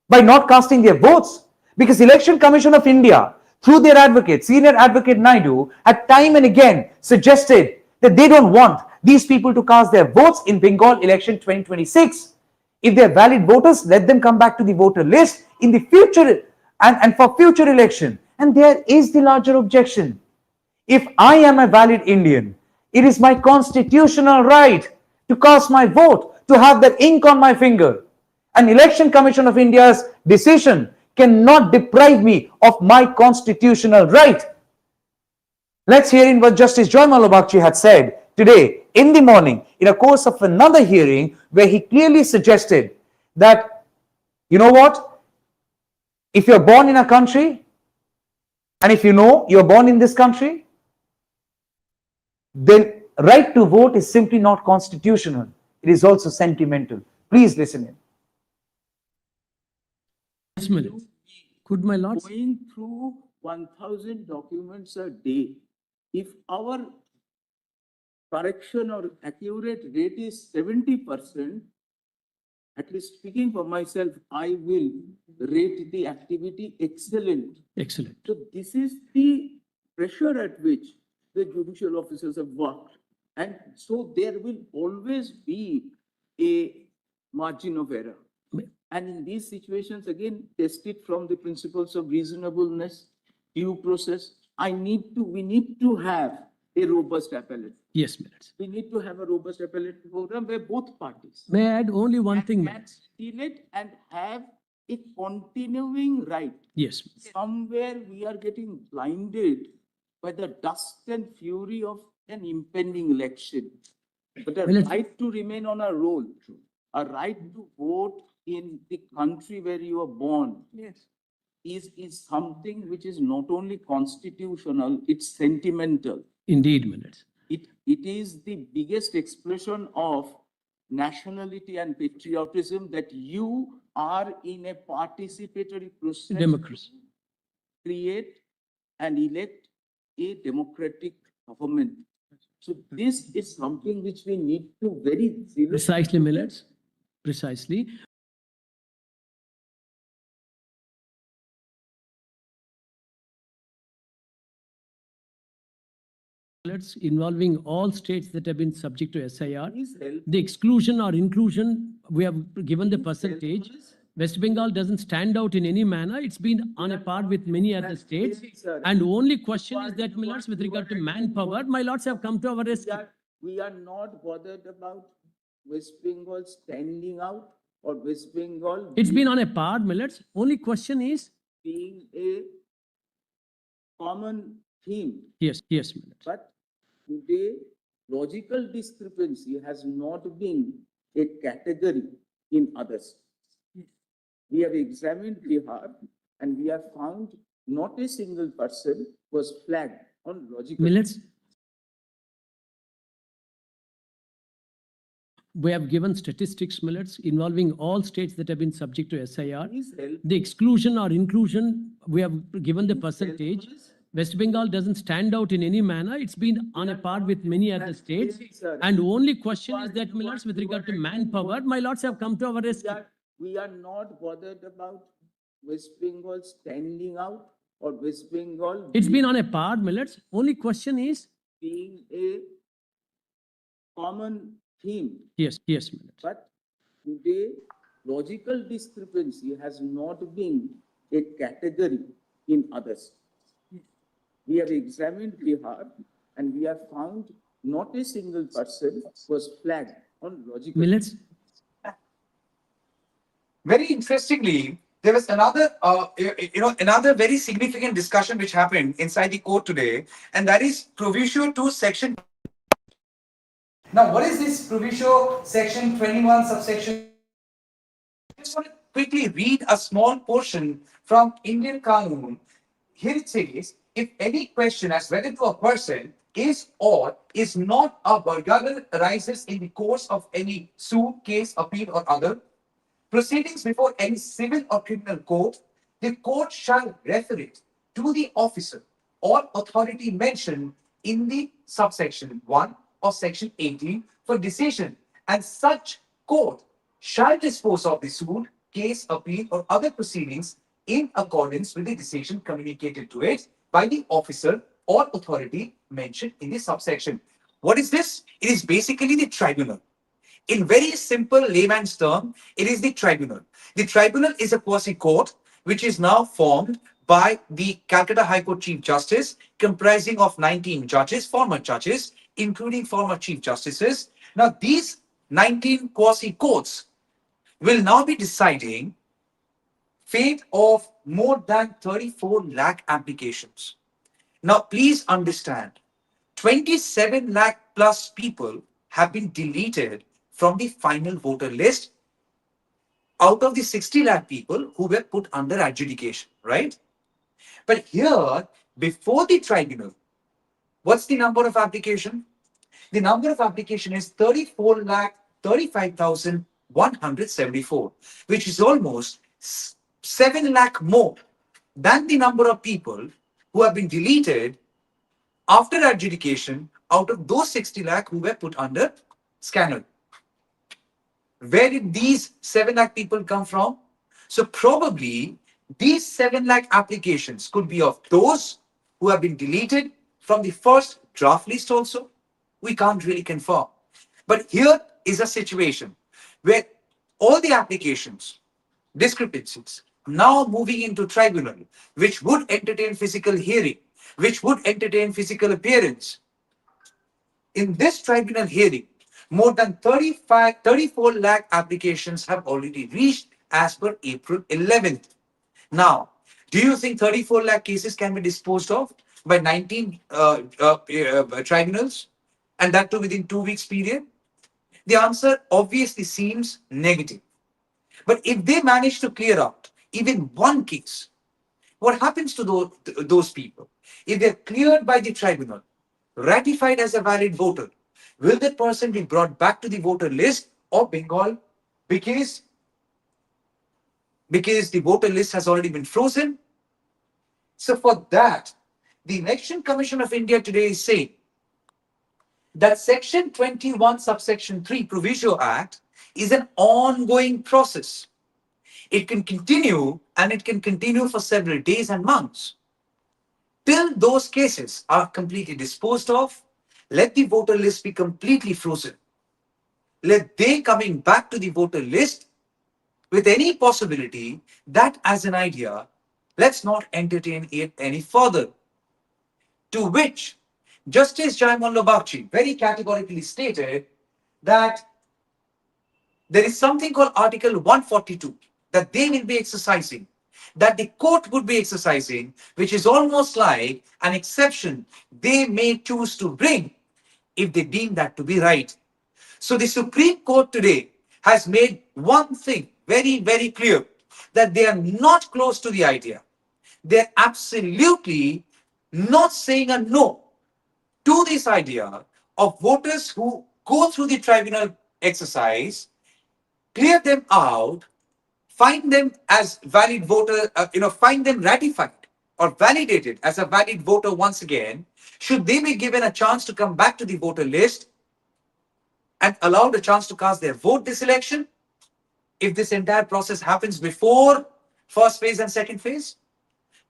by not casting their votes. Because Election Commission of India, through their advocate, Senior Advocate Naidu, had time and again suggested that they don't want these people to cast their votes in Bengal election 2026. If they're valid voters, let them come back to the voter list in the future and for future election. And there is the larger objection. If I am a valid Indian, it is my constitutional right to cast my vote, to have that ink on my finger. An Election Commission of India's decision cannot deprive me of my constitutional right. Let's hear in what Justice Joy Malabakshi had said today in the morning in a course of another hearing, where he clearly suggested that, you know what, If you're born in a country, and if you know you're born in this country, then right to vote is simply not constitutional. It is also sentimental. Please listen in. Yes, Millet. Could my lords? Going through 1,000 documents a day, if our correction or accurate rate is 70%, at least speaking for myself, I will rate the activity excellent. Excellent. So this is the pressure at which the judicial officers have worked. And so there will always be a margin of error. And in these situations, again, tested from the principles of reasonableness, due process, we need to have a robust appellate. Yes, Millet. We need to have a robust appellate program where both parties May I add only one thing, can Millet? steal it and have a continuing right. Yes. Somewhere we are getting blinded by the dust and fury of an impending election. But a Well, it's- right to remain on a roll, a right to vote in the country where you are born. Yes. Is something which is not only constitutional, it's sentimental. Indeed, Millet. It is the biggest expression of nationality and patriotism that you are in a participatory process. Democracy. to Create and elect a democratic government. So this is something which we need to very seriously. Precisely, Millet. Precisely. Involving all states that have been subject to SIR. Please help. The exclusion or inclusion, we have given the percentage. West Bengal doesn't stand out in any manner. It's been on a par with many other states. And only question is that, my lords, with regard to manpower, my lords have come to our rescue. We are not bothered about West Bengal standing out or West Bengal. It's been on a par, my lords. Only question is, being a common theme. yes, yes, my lords. But today, logical discrepancy has not been a category in others. We have examined Bihar and we have found not a single person was flagged on logical. Millets. We have given statistics, Millets, involving all states that have been subject to SIR. Please help. The exclusion or inclusion, we have given the percentage. West Bengal doesn't stand out in any manner. It's been on a par with many other states. And only question is that, my lords, with regard to manpower, my lords have come to our rescue. We are not bothered about West Bengal standing out or West Bengal. It's been on a par, my lords. Only question is, being a common theme. yes, yes, my lords. But today, logical discrepancy has not been a category in others. We have examined Bihar and we have found not a single person was flagged on logical. Millets. Very interestingly, there was another, another very significant discussion which happened inside the court today, and that is proviso to section. Now, what is this proviso section 21 subsection? I just want to quickly read a small portion from Indian Qanun. Here it says, if any question as whether to a person is or is not a burglary arises in the course of any suit, case, appeal or other proceedings before any civil or criminal court, the court shall refer it to the officer or authority mentioned in the subsection 1 of section 18 for decision, and such court shall dispose of the suit, case, appeal or other proceedings in accordance with the decision communicated to it by the officer or authority mentioned in the subsection. What is this? It is basically the tribunal. In very simple layman's term, it is the tribunal. The tribunal is a quasi-court which is now formed by the Calcutta High Court Chief Justice, comprising of 19 judges, former judges, including former Chief Justices. Now, these 19 quasi-courts will now be deciding fate of more than 34 lakh applications. Now, please understand, 27 lakh plus people have been deleted from the final voter list out of the 60 lakh people who were put under adjudication, right? But here, before the tribunal, what's the number of application? The number of application is 34,35,174, which is almost 7 lakh more than the number of people who have been deleted after adjudication out of those 60 lakh who were put under scandal. Where did these 7 lakh people come from? So probably these 7 lakh applications could be of those who have been deleted from the first draft list also. We can't really confirm. But here is a situation where all the applications, discrepancies, now moving into tribunal, which would entertain physical hearing, which would entertain physical appearance. In this tribunal hearing, more than 34 lakh applications have already reached as per April 11th. Now, do you think 34 lakh cases can be disposed of by 19 tribunals, and that too within 2 weeks period? The answer obviously seems negative. But if they manage to clear out even one case, what happens to those people? If they're cleared by the tribunal, ratified as a valid voter, will that person be brought back to the voter list of Bengal because the voter list has already been frozen? So for that, the Election Commission of India today is saying that Section 21, subsection 3 Proviso Act is an ongoing process. It can continue, and it can continue for several days and months. Till those cases are completely disposed of, let the voter list be completely frozen. Let they coming back to the voter list with any possibility, that as an idea, let's not entertain it any further. To which Justice Jayamalla Bagchi very categorically stated that there is something called Article 142 that they will be exercising, that the court would be exercising, which is almost like an exception they may choose to bring if they deem that to be right. So the Supreme Court today has made one thing very, very clear, that they are not close to the idea. They're absolutely not saying a no to this idea of voters who go through the tribunal exercise, clear them out, find them as valid voter, find them ratified or validated as a valid voter once again. Should they be given a chance to come back to the voter list and allowed a chance to cast their vote this election, if this entire process happens before first phase and second phase?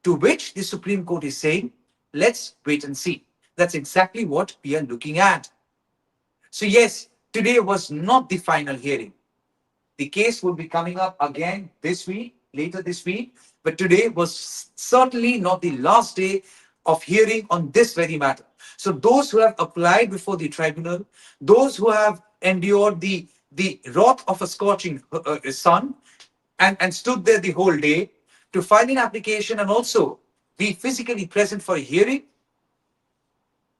To which the Supreme Court is saying, let's wait and see. That's exactly what we are looking at. So yes, today was not the final hearing. The case will be coming up again this week, later this week, but today was certainly not the last day of hearing on this very matter. So those who have applied before the tribunal, those who have endured the wrath of a scorching sun and stood there the whole day to file an application and also be physically present for a hearing,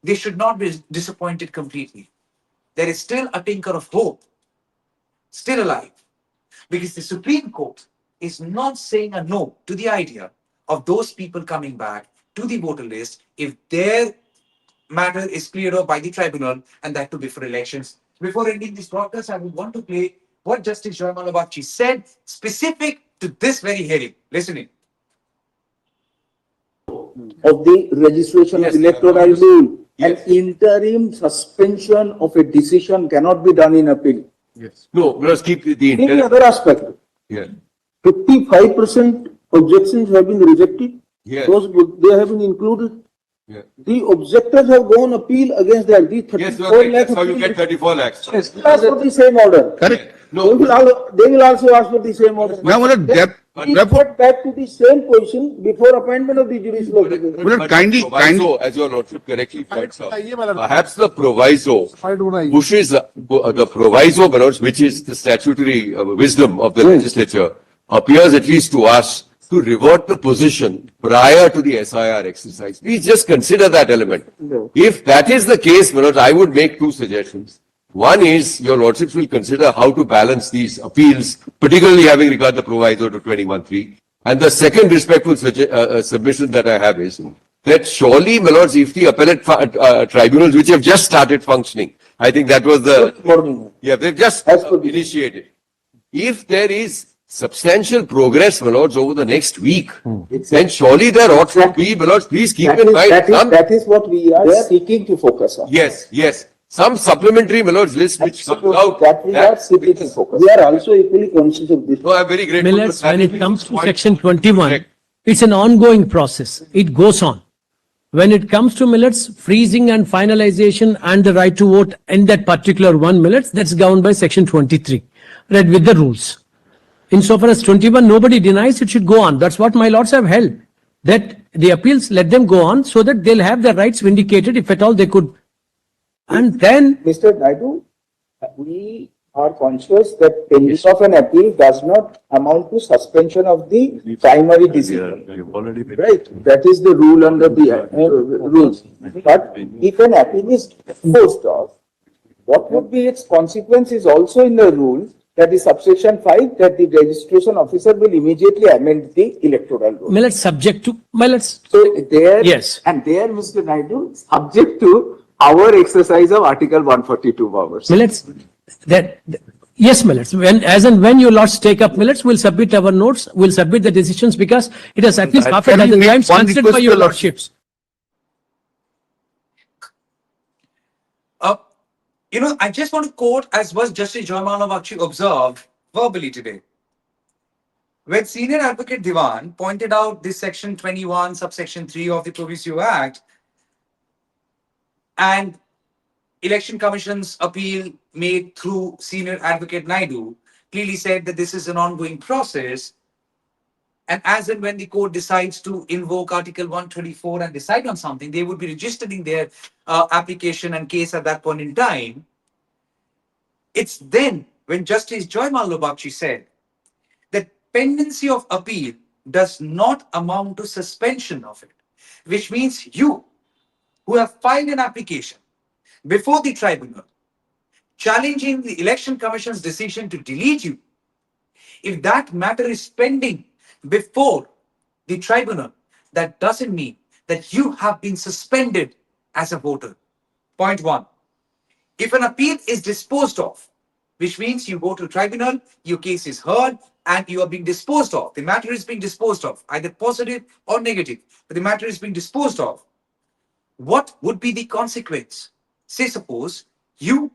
they should not be disappointed completely. There is still a tinker of hope, still alive, because the Supreme Court is not saying a no to the idea of those people coming back to the voter list if their matter is cleared up by the tribunal, and that to be for elections. Before ending this broadcast, I would want to play what Justice Jayamalla Bagchi said specific to this very hearing. Listen in. Of the registration of electoral rule, an interim suspension of a decision cannot be done in appeal. Yes. No, let us keep the Any intent. other aspect, Yeah. 55% objections have been rejected. Yeah. Those, they have been included. Yeah. The objectors have gone appeal against that. The Yes, 34 lakh. that's how you get 34 lakhs. Yes, ask for the same order. Correct. They will also ask for the same order. Now, We got back to the same position before appointment of the judicial officer. But proviso, as your lordship correctly points out, perhaps the proviso pushes the proviso, Manoj, which is the statutory wisdom of the legislature, appears at least to us to revert the position prior to the SIR exercise. Please just consider that element. No. If that is the case, Manoj, I would make two suggestions. One is your lordships will consider how to balance these appeals, particularly having regard the proviso to 21(3). And the second respectful submission that I have is that surely, my lords, if the appellate tribunals which have just started functioning, I think that was the, yeah, they've just initiated. If there is substantial progress, my lords, over the next week, then surely there ought to be, my lords, please keep in mind. That is what we are seeking to focus on. Yes, yes. Some supplementary, my lords, list which comes out. That we are seeking to focus. We are also equally conscious of this. No, I'm very grateful. Millets, for when it that. comes to section 21, it's an ongoing process. It goes on. When it comes to millets, freezing and finalization and the right to vote in that particular one millets, that's governed by section 23, read with the rules. Insofar as 21, nobody denies it should go on. That's what my lords have held. That the appeals, let them go on so that they'll have their rights vindicated if at all they could. And then, Mr. Naidu, we are conscious that pending of an appeal does not amount to suspension of the primary decision. Right, that is the rule under the rules. But if an appeal is disposed of, what would be its consequence is also in the rule, that is subsection 5, that the registration officer will immediately amend the electoral rule. millets subject to, millets, So there, yes. and there, Mr. Naidu, subject to our exercise of Article 142 powers. Millets, yes, millets. When, as and when you lords take up millets, we'll submit our notes, we'll submit the decisions because it has at least after Can we dozen make times one considered by request your to lordships. I just want to quote as was Justice Joymalya Bakshi observed verbally today. When Senior Advocate Diwan pointed out this section 21, subsection 3 of the Progressive Act and Election Commission's appeal made through Senior Advocate Naidu clearly said that this is an ongoing process. And as and when the court decides to invoke Article 124 and decide on something, they would be registering their application and case at that point in time. It's then when Justice Joymalya Bakshi said that pendency of appeal does not amount to suspension of it, which means you who have filed an application before the tribunal challenging the Election Commission's decision to delete you, if that matter is pending before the tribunal, that doesn't mean that you have been suspended as a voter. Point one. If an appeal is disposed of, which means you go to tribunal, your case is heard, and you are being disposed of. The matter is being disposed of, either positive or negative, but the matter is being disposed of. What would be the consequence? Say, suppose you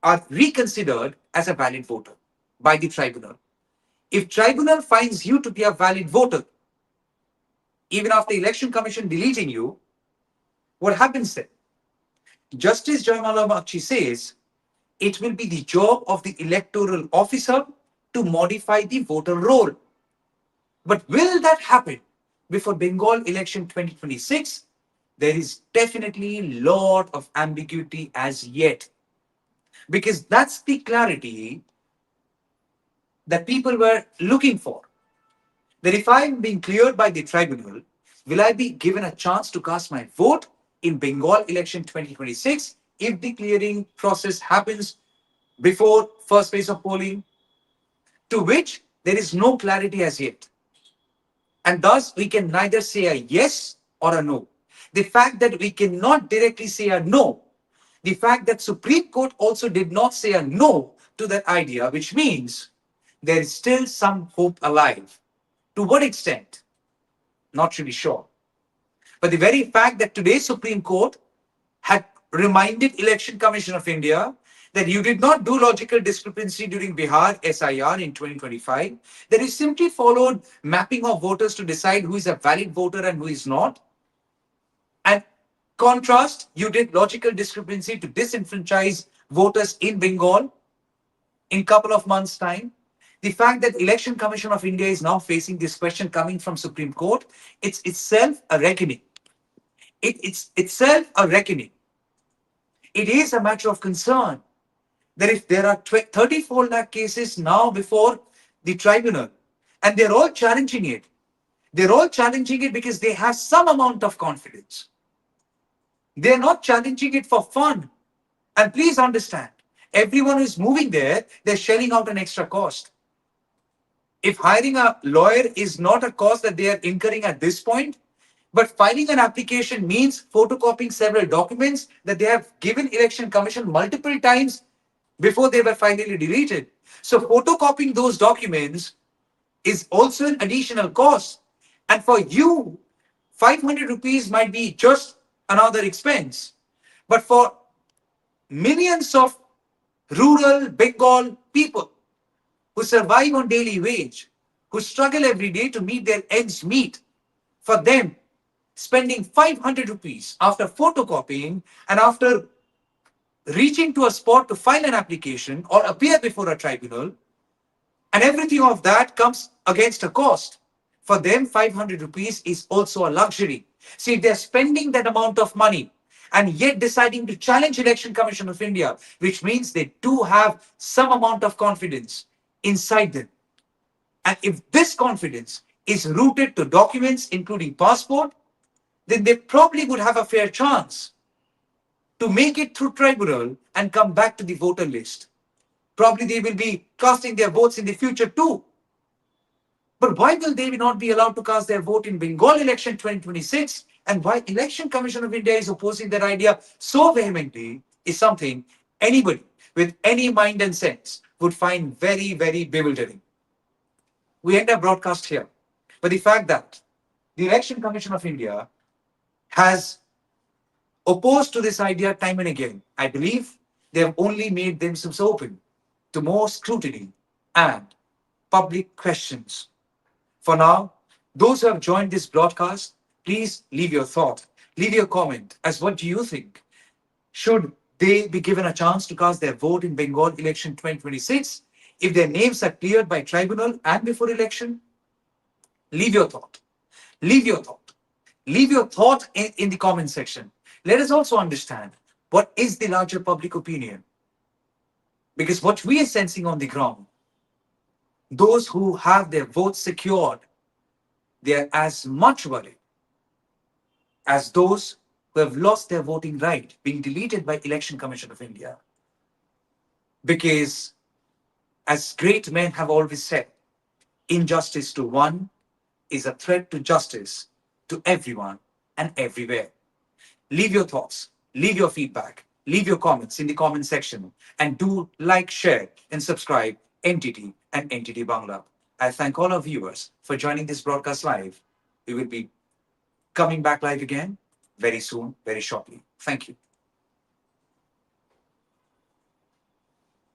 are reconsidered as a valid voter by the tribunal. If tribunal finds you to be a valid voter, even after Election Commission deleting you, what happens then? Justice Joymalya Bakshi says, it will be the job of the electoral officer to modify the voter roll. But will that happen before Bengal election 2026? There is definitely a lot of ambiguity as yet. Because that's the clarity that people were looking for. That if I'm being cleared by the tribunal, will I be given a chance to cast my vote in Bengal election 2026 if the clearing process happens before first phase of polling, to which there is no clarity as yet. And thus we can neither say a yes or a no. The fact that we cannot directly say a no, the fact that Supreme Court also did not say a no to that idea, which means there is still some hope alive. To what extent? Not really sure. But the very fact that today's Supreme Court had reminded Election Commission of India that you did not do logical discrepancy during Bihar SIR in 2025, that you simply followed mapping of voters to decide who is a valid voter and who is not. And contrast, you did logical discrepancy to disenfranchise voters in Bengal in a couple of months' time. The fact that Election Commission of India is now facing this question coming from Supreme Court, it's itself a reckoning. It's itself a reckoning. It is a matter of concern that if there are 34 lakh cases now before the tribunal, and they're all challenging it because they have some amount of confidence. They're not challenging it for fun. And please understand, everyone who's moving there, they're shelling out an extra cost. If hiring a lawyer is not a cost that they are incurring at this point, but filing an application means photocopying several documents that they have given Election Commission multiple times before they were finally deleted. So photocopying those documents is also an additional cost. And for you, 500 rupees might be just another expense. But for millions of rural Bengal people who survive on daily wage, who struggle every day to meet their ends meet, for them, spending 500 rupees after photocopying and after reaching to a spot to file an application or appear before a tribunal, and everything of that comes against a cost. For them, 500 rupees is also a luxury. See, if they're spending that amount of money and yet deciding to challenge Election Commission of India, which means they do have some amount of confidence inside them. And if this confidence is rooted to documents, including passport, then they probably would have a fair chance to make it through tribunal and come back to the voter list. Probably they will be casting their votes in the future too. But why will they not be allowed to cast their vote in Bengal election 2026? And why Election Commission of India is opposing that idea so vehemently is something anybody with any mind and sense would find very, very bewildering. We end our broadcast here. But the fact that the Election Commission of India has opposed to this idea time and again, I believe they have only made themselves open to more scrutiny and public questions. For now, those who have joined this broadcast, please leave your thought, leave your comment as what do you think? Should they be given a chance to cast their vote in Bengal election 2026 if their names are cleared by tribunal and before election? Leave your thought. Leave your thought. Leave your thought in the comment section. Let us also understand what is the larger public opinion. Because what we are sensing on the ground, those who have their votes secured, they are as much worried as those who have lost their voting right, being deleted by Election Commission of India. Because as great men have always said, injustice to one is a threat to justice to everyone and everywhere. Leave your thoughts, leave your feedback, leave your comments in the comment section, and do like, share, and subscribe NTT and NTT Bangla. I thank all our viewers for joining this broadcast live. We will be coming back live again very soon, very shortly. Thank you.